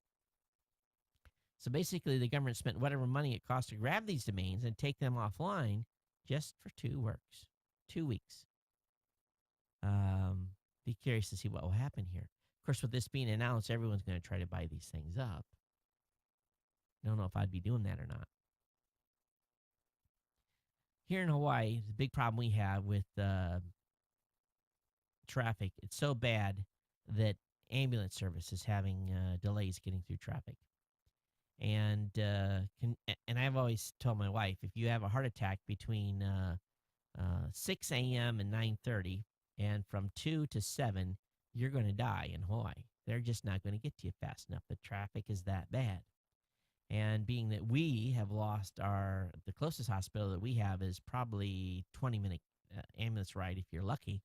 So basically, the government spent whatever money it cost to grab these domains and take them offline just for 2 weeks. Be curious to see what will happen here. Of course, with this being announced, everyone's going to try to buy these things up. I don't know if I'd be doing that or not. Here in Hawaii, the big problem we have with traffic, it's so bad that ambulance service is having delays getting through traffic. And I've always told my wife, if you have a heart attack between 6 a.m. and 9:30, and from 2 to 7, you're going to die in Hawaii. They're just not going to get to you fast enough. The traffic is that bad. And being that we have lost the closest hospital that we have is probably 20-minute ambulance ride if you're lucky.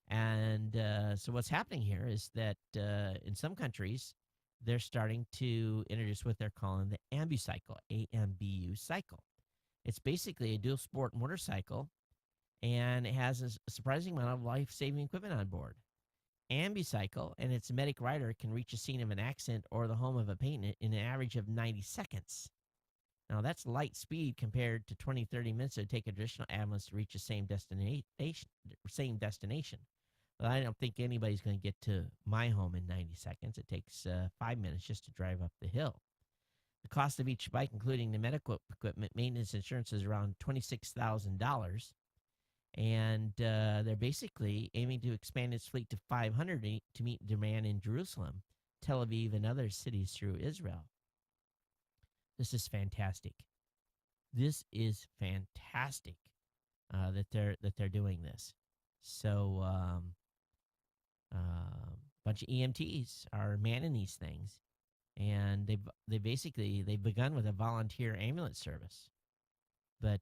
And so what's happening here is that in some countries, they're starting to introduce what they're calling the ambucycle, AMBU cycle. It's basically a dual sport motorcycle, and it has a surprising amount of life-saving equipment on board. Ambucycle and its medic rider can reach a scene of an accident or the home of a patient in an average of 90 seconds. Now, that's light speed compared to 20, 30 minutes it would take a traditional ambulance to reach the same destination. But I don't think anybody's going to get to my home in 90 seconds. It takes 5 minutes just to drive up the hill. The cost of each bike, including the medical equipment, maintenance, insurance, is around $26,000. And they're basically aiming to expand its fleet to 500 to meet demand in Jerusalem, Tel Aviv, and other cities through Israel. This is fantastic. This is fantastic that they're doing this. So a bunch of EMTs are manning these things, and they've begun with a volunteer ambulance service, but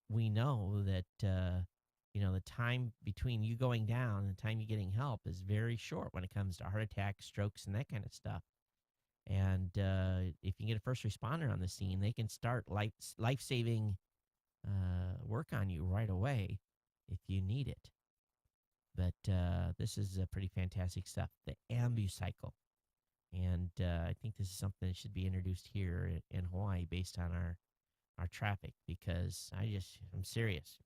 we know that the time between you going down and the time you getting help is very short when it comes to heart attacks, strokes, and that kind of stuff. And if you get a first responder on the scene, they can start life-saving work on you right away if you need it. But this is pretty fantastic stuff, the ambucycle. And I think this is something that should be introduced here in Hawaii based on our traffic, because I'm serious.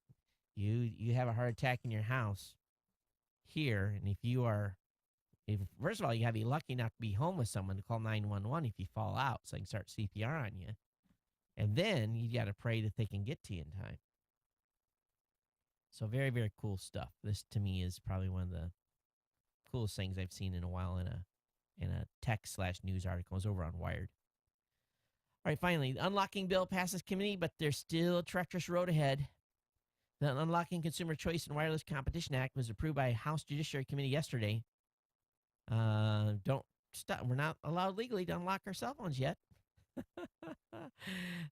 You have a heart attack in your house here, and if first of all, you got to be lucky not to be home with someone to call 911 if you fall out, so they can start CPR on you. And then you got to pray that they can get to you in time. So very, very cool stuff. This to me is probably one of the coolest things I've seen in a while in a tech/news article. It was over on Wired. All right, finally, the unlocking bill passes committee, but there's still a treacherous road ahead. The Unlocking Consumer Choice and Wireless Competition Act was approved by House Judiciary Committee yesterday. Don't stop. We're not allowed legally to unlock our cell phones yet.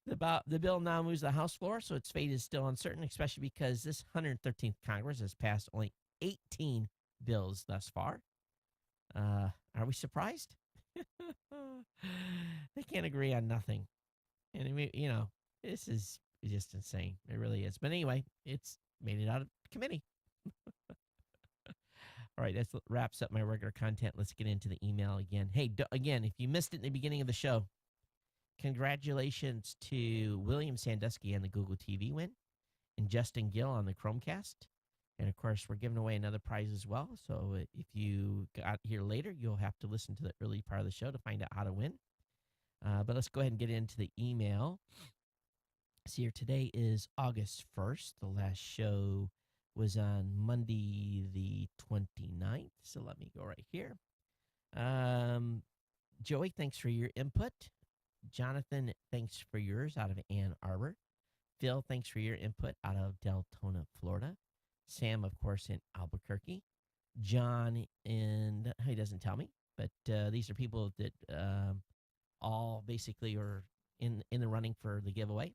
The bill now moves to the House floor, so its fate is still uncertain, especially because this 113th Congress has passed only 18 bills thus far. Are we surprised? They can't agree on nothing. And, this is just insane. It really is. But anyway, it's made it out of committee. All right, that wraps up my regular content. Let's get into the email again. Hey, again, if you missed it in the beginning of the show, congratulations to William Sandusky on the Google TV win and Justin Gill on the Chromecast. And, of course, we're giving away another prize as well. So if you got here later, you'll have to listen to the early part of the show to find out how to win. But let's go ahead and get into the email. See here, today is August 1st. The last show was on Monday the 29th. So let me go right here. Joey, thanks for your input. Jonathan, thanks for yours out of Ann Arbor. Phil, thanks for your input out of Deltona, Florida. Sam, of course, in Albuquerque. John he doesn't tell me, but these are people that all basically are in the running for the giveaway.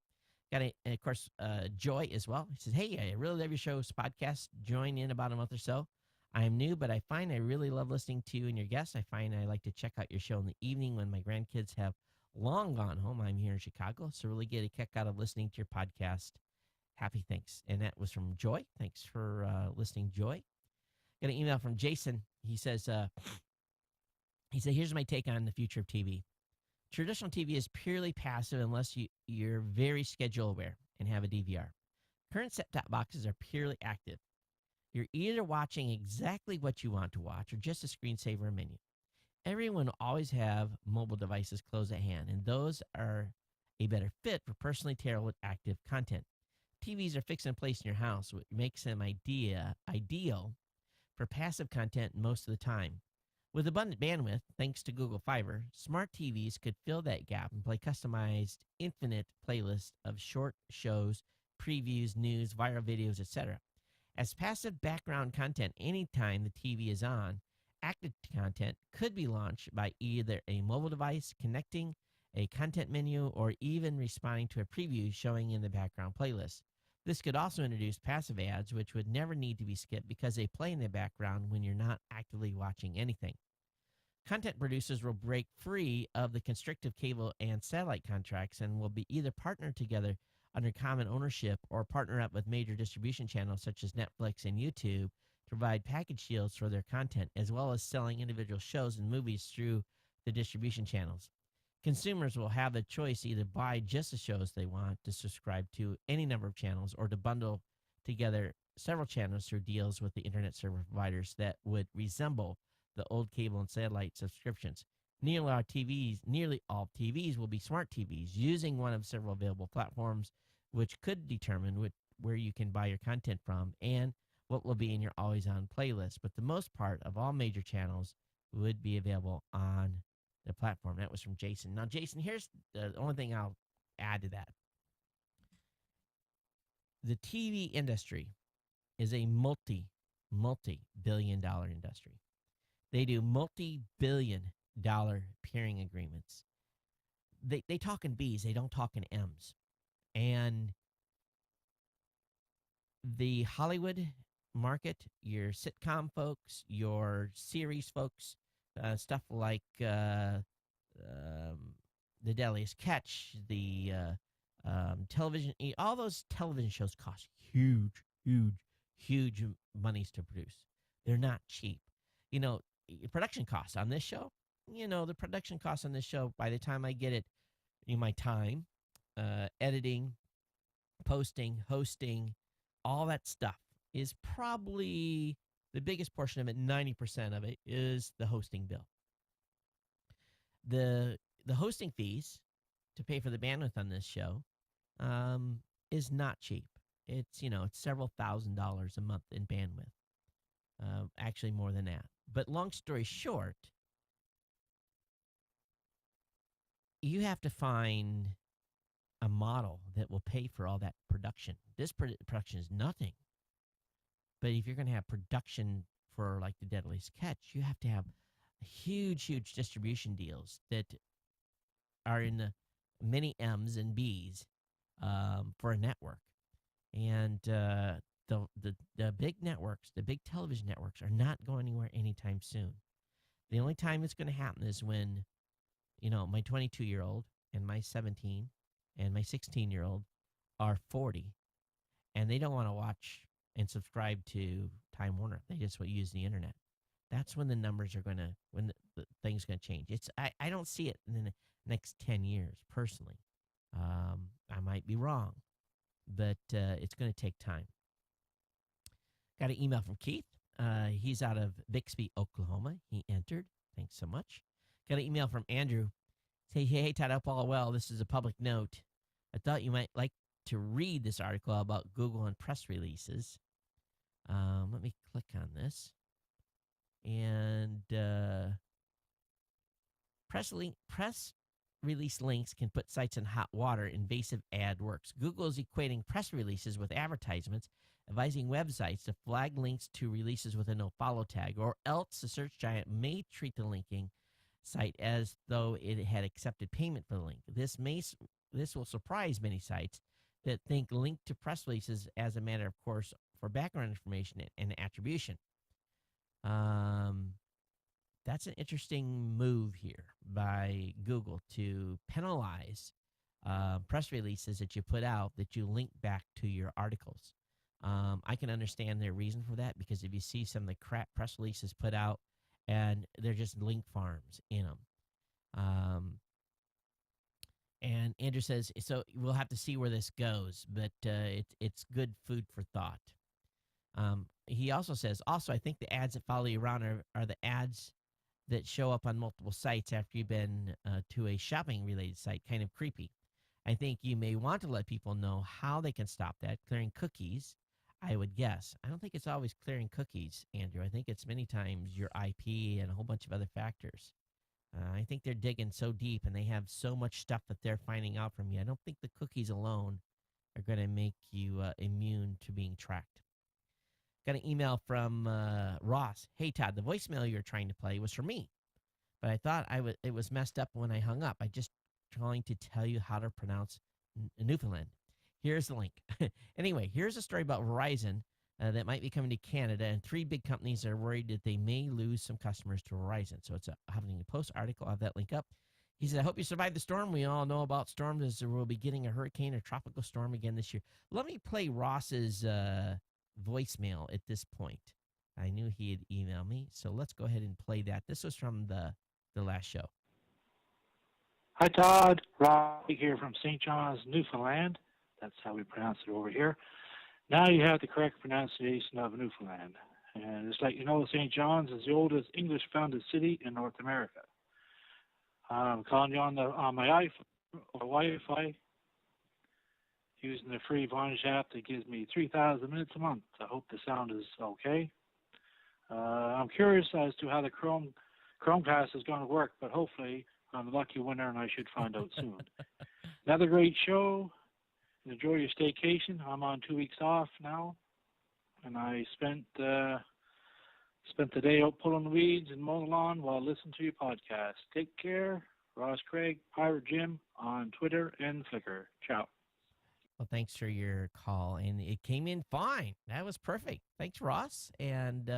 And of course, Joy as well. He says, hey, I really love your show's podcast. Join in about a month or so. I'm new, but I find I really love listening to you and your guests. I find I like to check out your show in the evening when my grandkids have long gone home. I'm here in Chicago, so really get a kick out of listening to your podcast. Happy thanks. And that was from Joy. Thanks for listening, Joy. Got an email from Jason. He says, here's my take on the future of TV. Traditional TV is purely passive unless you're very schedule aware and have a DVR. Current set-top boxes are purely active. You're either watching exactly what you want to watch or just a screensaver menu. Everyone will always have mobile devices close at hand, and those are a better fit for personally tailored active content. TVs are fixed in place in your house, which makes them ideal for passive content most of the time. With abundant bandwidth, thanks to Google Fiber, smart TVs could fill that gap and play customized, infinite playlists of short shows, previews, news, viral videos, etc. As passive background content anytime the TV is on, active content could be launched by either a mobile device connecting a content menu or even responding to a preview showing in the background playlist. This could also introduce passive ads, which would never need to be skipped because they play in the background when you're not actively watching anything. Content producers will break free of the constrictive cable and satellite contracts and will be either partnered together under common ownership or partner up with major distribution channels such as Netflix and YouTube to provide package deals for their content, as well as selling individual shows and movies through the distribution channels. Consumers will have the choice to either buy just the shows they want to subscribe to any number of channels or to bundle together several channels through deals with the internet service providers that would resemble the old cable and satellite subscriptions. Nearly all TVs will be smart TVs using one of several available platforms, which could determine where you can buy your content from and what will be in your always-on playlist. But the most part of all major channels would be available on the platform. That was from Jason. Now, Jason, here's the only thing I'll add to that. The TV industry is a multi-billion dollar industry. They do multi-billion dollar pairing agreements. They talk in B's, they don't talk in M's. And the Hollywood market, your sitcom folks, your series folks, stuff like The Deadliest Catch, the television, all those television shows cost huge monies to produce. They're not cheap. Production costs on this show, the production costs on this show, by the time I get it, my time, editing, posting, hosting, all that stuff is probably the biggest portion of it. 90% of it is the hosting bill. The hosting fees to pay for the bandwidth on this show is not cheap. It's several $1,000s a month in bandwidth. Actually more than that. But long story short, you have to find a model that will pay for all that production. This production is nothing. But if you're going to have production for like The Deadliest Catch, you have to have huge distribution deals that are in the many M's and B's for a network. And the big networks, the big television networks, are not going anywhere anytime soon. The only time it's going to happen is when, my 22-year-old and my 17 and my 16-year-old are 40, and they don't want to watch and subscribe to Time Warner. They just want to use the internet. That's when the numbers are going to, when the thing's going to change. I don't see it in the next 10 years, personally. I might be wrong, but it's going to take time. Got an email from Keith. He's out of Bixby, Oklahoma. He entered. Thanks so much. Got an email from Andrew. Say, hey, Todd, up all well. This is a public note. I thought you might like to read this article about Google and press releases. Let me click on this. And press release links can put sites in hot water. Invasive ad works. Google is equating press releases with advertisements, advising websites to flag links to releases with a no-follow tag, or else the search giant may treat the linking site as though it had accepted payment for the link. This will surprise many sites that think link to press releases as a matter of course for background information and attribution. That's an interesting move here by Google to penalize press releases that you put out that you link back to your articles. I can understand their reason for that, because if you see some of the crap press releases put out and they're just link farms in them. And Andrew says, so we'll have to see where this goes, but it's good food for thought. He also says, I think the ads that follow you around are the ads that show up on multiple sites after you've been to a shopping-related site. Kind of creepy. I think you may want to let people know how they can stop that. Clearing cookies, I would guess. I don't think it's always clearing cookies, Andrew. I think it's many times your IP and a whole bunch of other factors. I think they're digging so deep and they have so much stuff that they're finding out from you. I don't think the cookies alone are going to make you immune to being tracked. Got an email from Ross. Hey, Todd, the voicemail you're trying to play was for me, but I thought it was messed up when I hung up. I just trying to tell you how to pronounce Newfoundland. Here's the link. Anyway, here's a story about Verizon that might be coming to Canada, and 3 big companies are worried that they may lose some customers to Verizon. So it's a Huffington Post article. I'll have that link up. He said, I hope you survived the storm. We all know about storms, as we'll be getting a hurricane or tropical storm again this year. Let me play Ross's voicemail at this point. I knew he had emailed me, so let's go ahead and play that. This was from the last show. Hi, Todd. Rob here from St. John's, Newfoundland. That's how we pronounce it over here. Now you have the correct pronunciation of Newfoundland. And just like you know, St. John's is the oldest English-founded city in North America. I'm calling you on my iPhone or Wi-Fi using the free Vonage app that gives me 3,000 minutes a month. I hope the sound is okay. I'm curious as to how the Chromecast is going to work, but hopefully I'm the lucky winner and I should find out soon. Another great show. Enjoy your staycation. I'm on 2 weeks off now, and I spent the day out pulling the weeds and mowing the lawn while listening to your podcast. Take care. Ross Craig, Pirate Jim on Twitter and Flickr. Ciao. Well, thanks for your call, and it came in fine. That was perfect. Thanks, Ross, and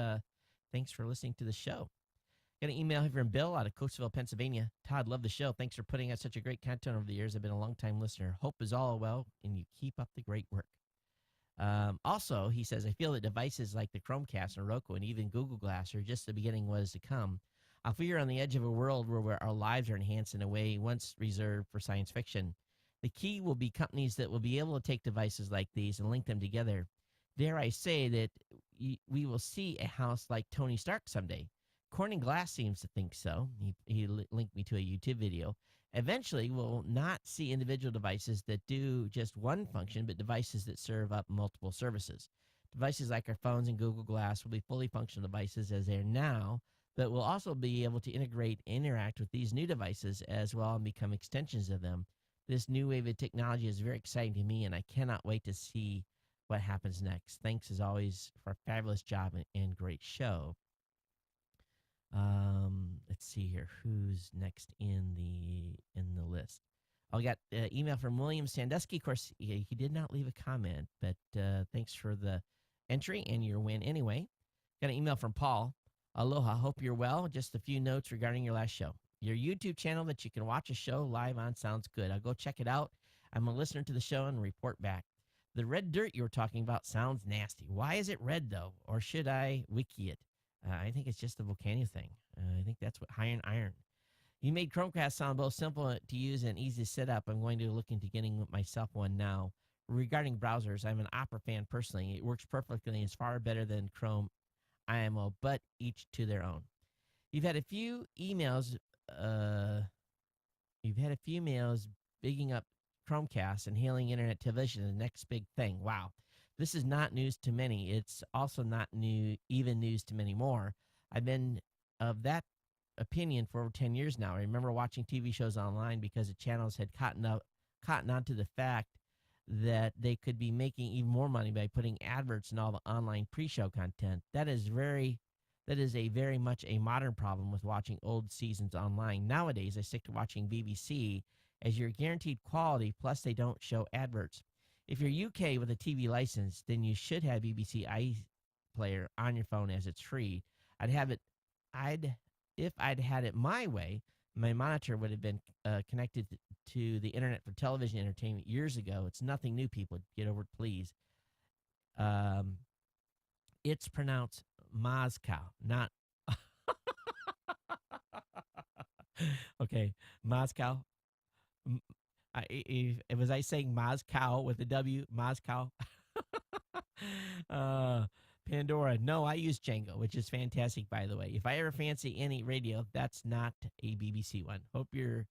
thanks for listening to the show. Got an email here from Bill out of Coatesville, Pennsylvania. Todd, love the show. Thanks for putting out such a great content over the years. I've been a long-time listener. Hope is all well, and you keep up the great work. Also, he says, I feel that devices like the Chromecast and Roku and even Google Glass are just the beginning of what is to come. I feel you're on the edge of a world where our lives are enhanced in a way once reserved for science fiction. The key will be companies that will be able to take devices like these and link them together. Dare I say that we will see a house like Tony Stark someday. Corning Glass seems to think so. He linked me to a YouTube video. Eventually, we'll not see individual devices that do just one function, but devices that serve up multiple services. Devices like our phones and Google Glass will be fully functional devices as they are now, but we'll also be able to integrate and interact with these new devices as well and become extensions of them. This new wave of technology is very exciting to me, and I cannot wait to see what happens next. Thanks, as always, for a fabulous job and great show. Let's see here. Who's next in the list? I got email from William Sandusky. Of course, he did not leave a comment, but thanks for the entry and your win anyway. Got an email from Paul. Aloha. Hope you're well. Just a few notes regarding your last show. Your YouTube channel that you can watch a show live on sounds good. I'll go check it out. I'm a listener to the show and report back. The red dirt you were talking about sounds nasty. Why is it red, though? Or should I wiki it? I think it's just the volcano thing. I think that's what high iron. You made Chromecast sound both simple to use and easy to set up. I'm going to look into getting myself one now. Regarding browsers, I'm an Opera fan personally. It works perfectly. It's far better than Chrome IMO, but each to their own. You've had a few emails You've had a few males bigging up Chromecast and hailing internet television as the next big thing. Wow. This is not news to many. It's also not even news to many more. I've been of that opinion for over 10 years now. I remember watching TV shows online because the channels had cotton onto the fact that they could be making even more money by putting adverts in all the online pre-show content. That is a very much a modern problem with watching old seasons online. Nowadays, I stick to watching BBC as you're guaranteed quality, plus they don't show adverts. If you're UK with a TV license, then you should have BBC iPlayer on your phone as it's free. I'd have it I'd if I'd had it my way, my monitor would have been connected to the internet for television entertainment years ago. It's nothing new, people. Get over it, please. Um, it's pronounced Moscow, not. Okay, Moscow. Was I saying Moscow with a W? Moscow. uh, Pandora. No, I use Django, which is fantastic, by the way. If I ever fancy any radio, that's not a BBC one. Hope you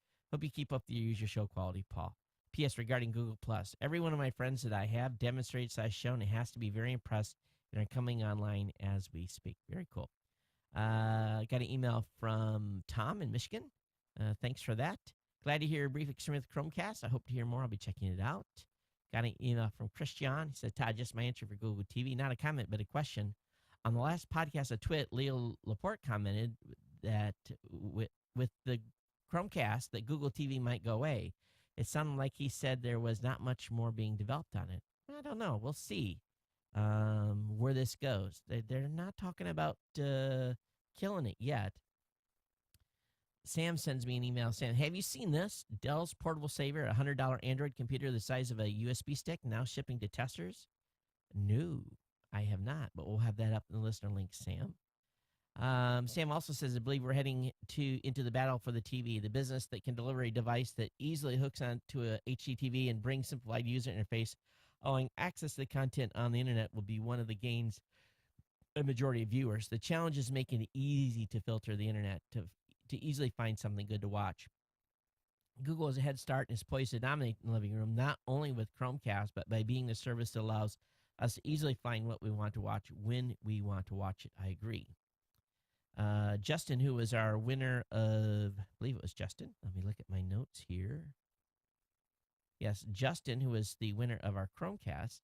keep up the use your show quality, Paul. P.S. Regarding Google Plus, every one of my friends that I have demonstrated / shown it has to be very impressed and are coming online as we speak. Very cool. Got an email from Tom in Michigan. Thanks for that. Glad to hear a brief experience with Chromecast. I hope to hear more. I'll be checking it out. Got an email from Christian. He said, Todd, just my answer for Google TV. Not a comment, but a question. On the last podcast of Twit, Leo Laporte commented that with the Chromecast, that Google TV might go away. It sounded like he said there was not much more being developed on it. I don't know. We'll see where this goes. They're not talking about killing it yet. Sam sends me an email saying, have you seen this? Dell's Portable Saver, a $100 Android computer the size of a USB stick, now shipping to testers? No, I have not, but we'll have that up in the listener link, Sam. Sam also says, I believe we're heading into the battle for the TV, the business that can deliver a device that easily hooks onto a HDTV and brings simplified user interface, allowing access to the content on the internet will be one of the gains a majority of viewers. The challenge is making it easy to filter the internet to easily find something good to watch. Google has a head start and is poised to dominate the living room, not only with Chromecast, but by being the service that allows us to easily find what we want to watch when we want to watch it. I agree. Justin, who was our winner of, I believe it was Justin. Let me look at my notes here. Yes, Justin, who was the winner of our Chromecast.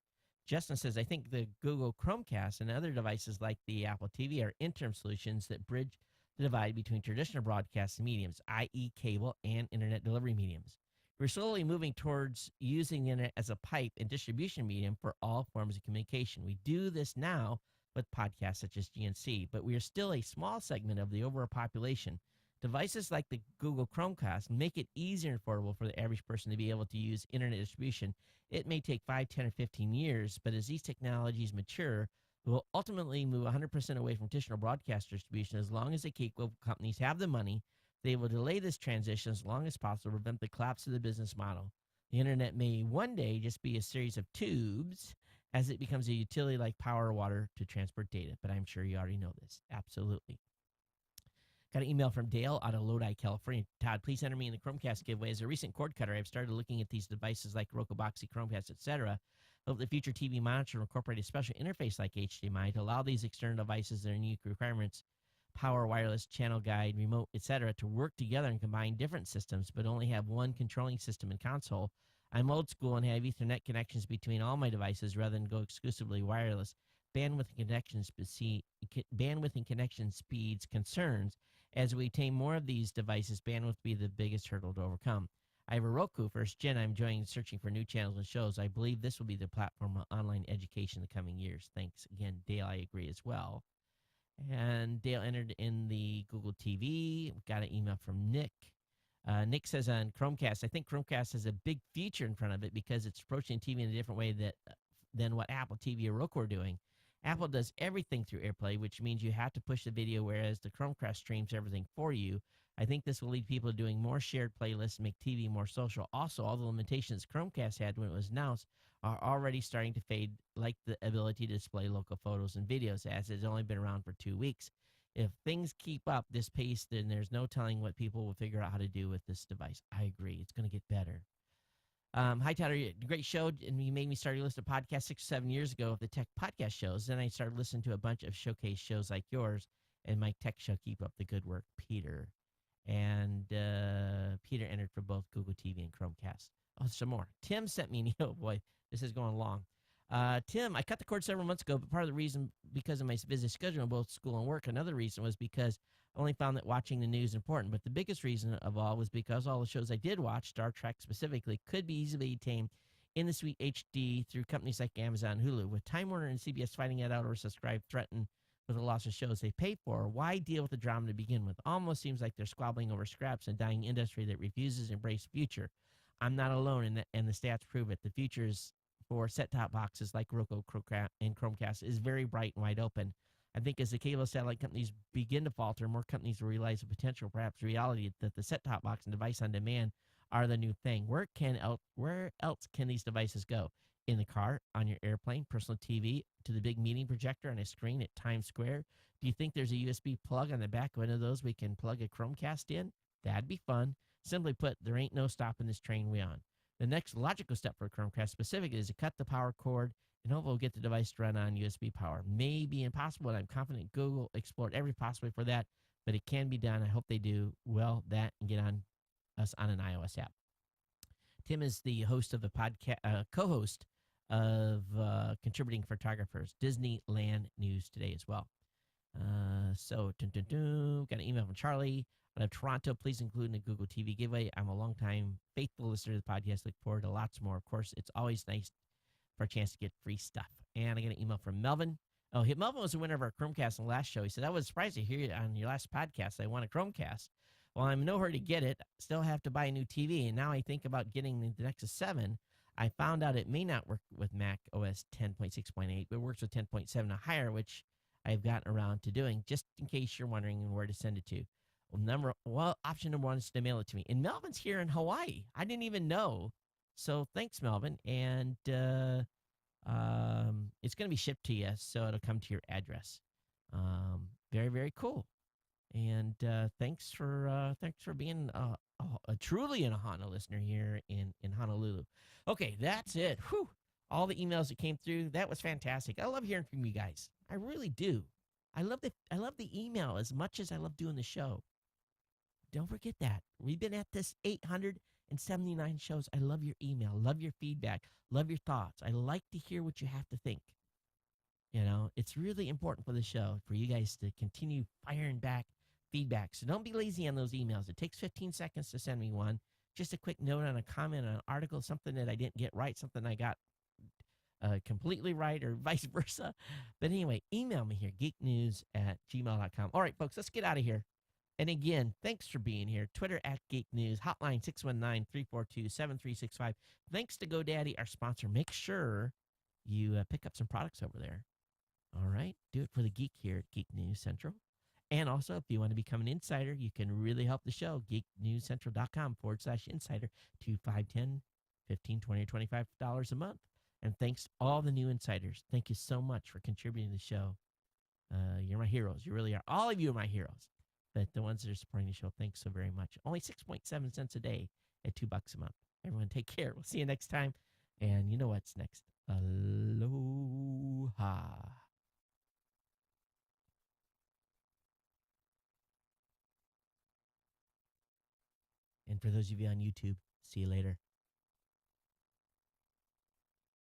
Justin says, I think the Google Chromecast and other devices like the Apple TV are interim solutions that bridge the divide between traditional broadcast mediums, i.e. cable and internet delivery mediums. We're slowly moving towards using the internet as a pipe and distribution medium for all forms of communication. We do this now with podcasts such as GNC, but we are still a small segment of the overall population. Devices like the Google Chromecast make it easier and affordable for the average person to be able to use internet distribution. It may take 5, 10, or 15 years, but as these technologies mature, we will ultimately move 100% away from traditional broadcast distribution. As long as the cable companies have the money, they will delay this transition as long as possible to prevent the collapse of the business model. The internet may one day just be a series of tubes as it becomes a utility like power or water to transport data. But I'm sure you already know this. Absolutely. Got an email from Dale out of Lodi, California. Todd, please enter me in the Chromecast giveaway. As a recent cord cutter, I've started looking at these devices like Rokuboxy, Chromecast, etc. Hope the future TV monitor will incorporate a special interface like HDMI to allow these external devices their unique requirements, power, wireless, channel guide, remote, etc., to work together and combine different systems, but only have one controlling system and console. I'm old school and have Ethernet connections between all my devices rather than go exclusively wireless. Bandwidth and connection speeds concerns. As we attain more of these devices, bandwidth will be the biggest hurdle to overcome. I have a Roku first gen. I'm enjoying searching for new channels and shows. I believe this will be the platform of online education in the coming years. Thanks again, Dale. I agree as well. And Dale entered in the Google TV. We got an email from Nick. Nick says on Chromecast, I think Chromecast has a big future in front of it because it's approaching TV in a different way than what Apple TV or Roku are doing. Apple does everything through AirPlay, which means you have to push the video, whereas the Chromecast streams everything for you. I think this will lead people to doing more shared playlists and make TV more social. Also, all the limitations Chromecast had when it was announced are already starting to fade, like the ability to display local photos and videos, as it's only been around for 2 weeks. If things keep up this pace, then there's no telling what people will figure out how to do with this device. I agree. It's going to get better. Hi, Tyler. Great show. And you made me start listening to podcasts 6 or 7 years ago of the tech podcast shows. Then I started listening to a bunch of showcase shows like yours and my tech show. Keep up the good work, Peter. And Peter entered for both Google TV and Chromecast. Oh, some more. Tim sent me, oh boy, this is going long. Tim, I cut the cord several months ago, but part of the reason because of my busy schedule in both school and work. Another reason was because I only found that watching the news important. But the biggest reason of all was because all the shows I did watch, Star Trek specifically, could be easily obtained in the suite HD through companies like Amazon, Hulu. With Time Warner and CBS fighting it out over subscribe threatened with the loss of shows they pay for, why deal with the drama to begin with? Almost seems like they're squabbling over scraps in a dying industry that refuses to embrace future. I'm not alone, and the stats prove it. The futures for set-top boxes like Roku and Chromecast is very bright and wide open. I think as the cable satellite companies begin to falter, more companies will realize the potential, perhaps reality, that the set-top box and device on demand are the new thing. Where else can these devices go? In the car, on your airplane, personal TV, to the big meeting projector on a screen at Times Square? Do you think there's a USB plug on the back of one of those we can plug a Chromecast in? That'd be fun. Simply put, there ain't no stopping this train we on. The next logical step for Chromecast specifically is to cut the power cord and hopefully we'll get the device to run on USB power. May be impossible, but I'm confident Google explored every possibility for that, but it can be done. I hope they do well that and get on us on an iOS app. Tim is the host of the podcast, co-host of Contributing Photographers, Disneyland News Today as well. Got an email from Charlie. Out of Toronto, please include in the Google TV giveaway. I'm a longtime faithful listener to the podcast. Look forward to lots more. Of course, it's always nice for a chance to get free stuff. And I got an email from Melvin. Oh, Melvin was the winner of our Chromecast in the last show. He said, I was surprised to hear you on your last podcast. I won a Chromecast. Well, I'm in no hurry to get it. Still have to buy a new TV. And now I think about getting the Nexus 7. I found out it may not work with Mac OS 10.6.8, but it works with 10.7 or higher, which I've gotten around to doing, just in case you're wondering where to send it to. Option number one is to mail it to me. And Melvin's here in Hawaii. I didn't even know. So thanks, Melvin. And it's going to be shipped to you, so it'll come to your address. Very, very cool. And thanks for being truly an Ahana listener here in Honolulu. Okay, that's it. Whew. All the emails that came through, that was fantastic. I love hearing from you guys. I really do. I love the email as much as I love doing the show. Don't forget that. We've been at this 879 shows. I love your email, love your feedback, love your thoughts. I like to hear what you have to think. You know, it's really important for the show for you guys to continue firing back feedback. So don't be lazy on those emails. It takes 15 seconds to send me one. Just a quick note on a comment on an article, something that I didn't get right, something I got completely right or vice versa. But anyway, email me here, geeknews@gmail.com. All right, folks, let's get out of here. And again, thanks for being here. Twitter @geeknews, hotline 619-342-7365. Thanks to GoDaddy, our sponsor. Make sure you pick up some products over there. All right, do it for the geek here at Geek News Central. And also, if you want to become an insider, you can really help the show. geeknewscentral.com/insider to $5, $10, $15, $20, or $25 a month. And thanks to all the new insiders. Thank you so much for contributing to the show. You're my heroes. You really are. All of you are my heroes. But the ones that are supporting the show, thanks so very much. Only 6.7 cents a day at $2 a month. Everyone take care. We'll see you next time. And you know what's next. Aloha. And for those of you on YouTube, see you later.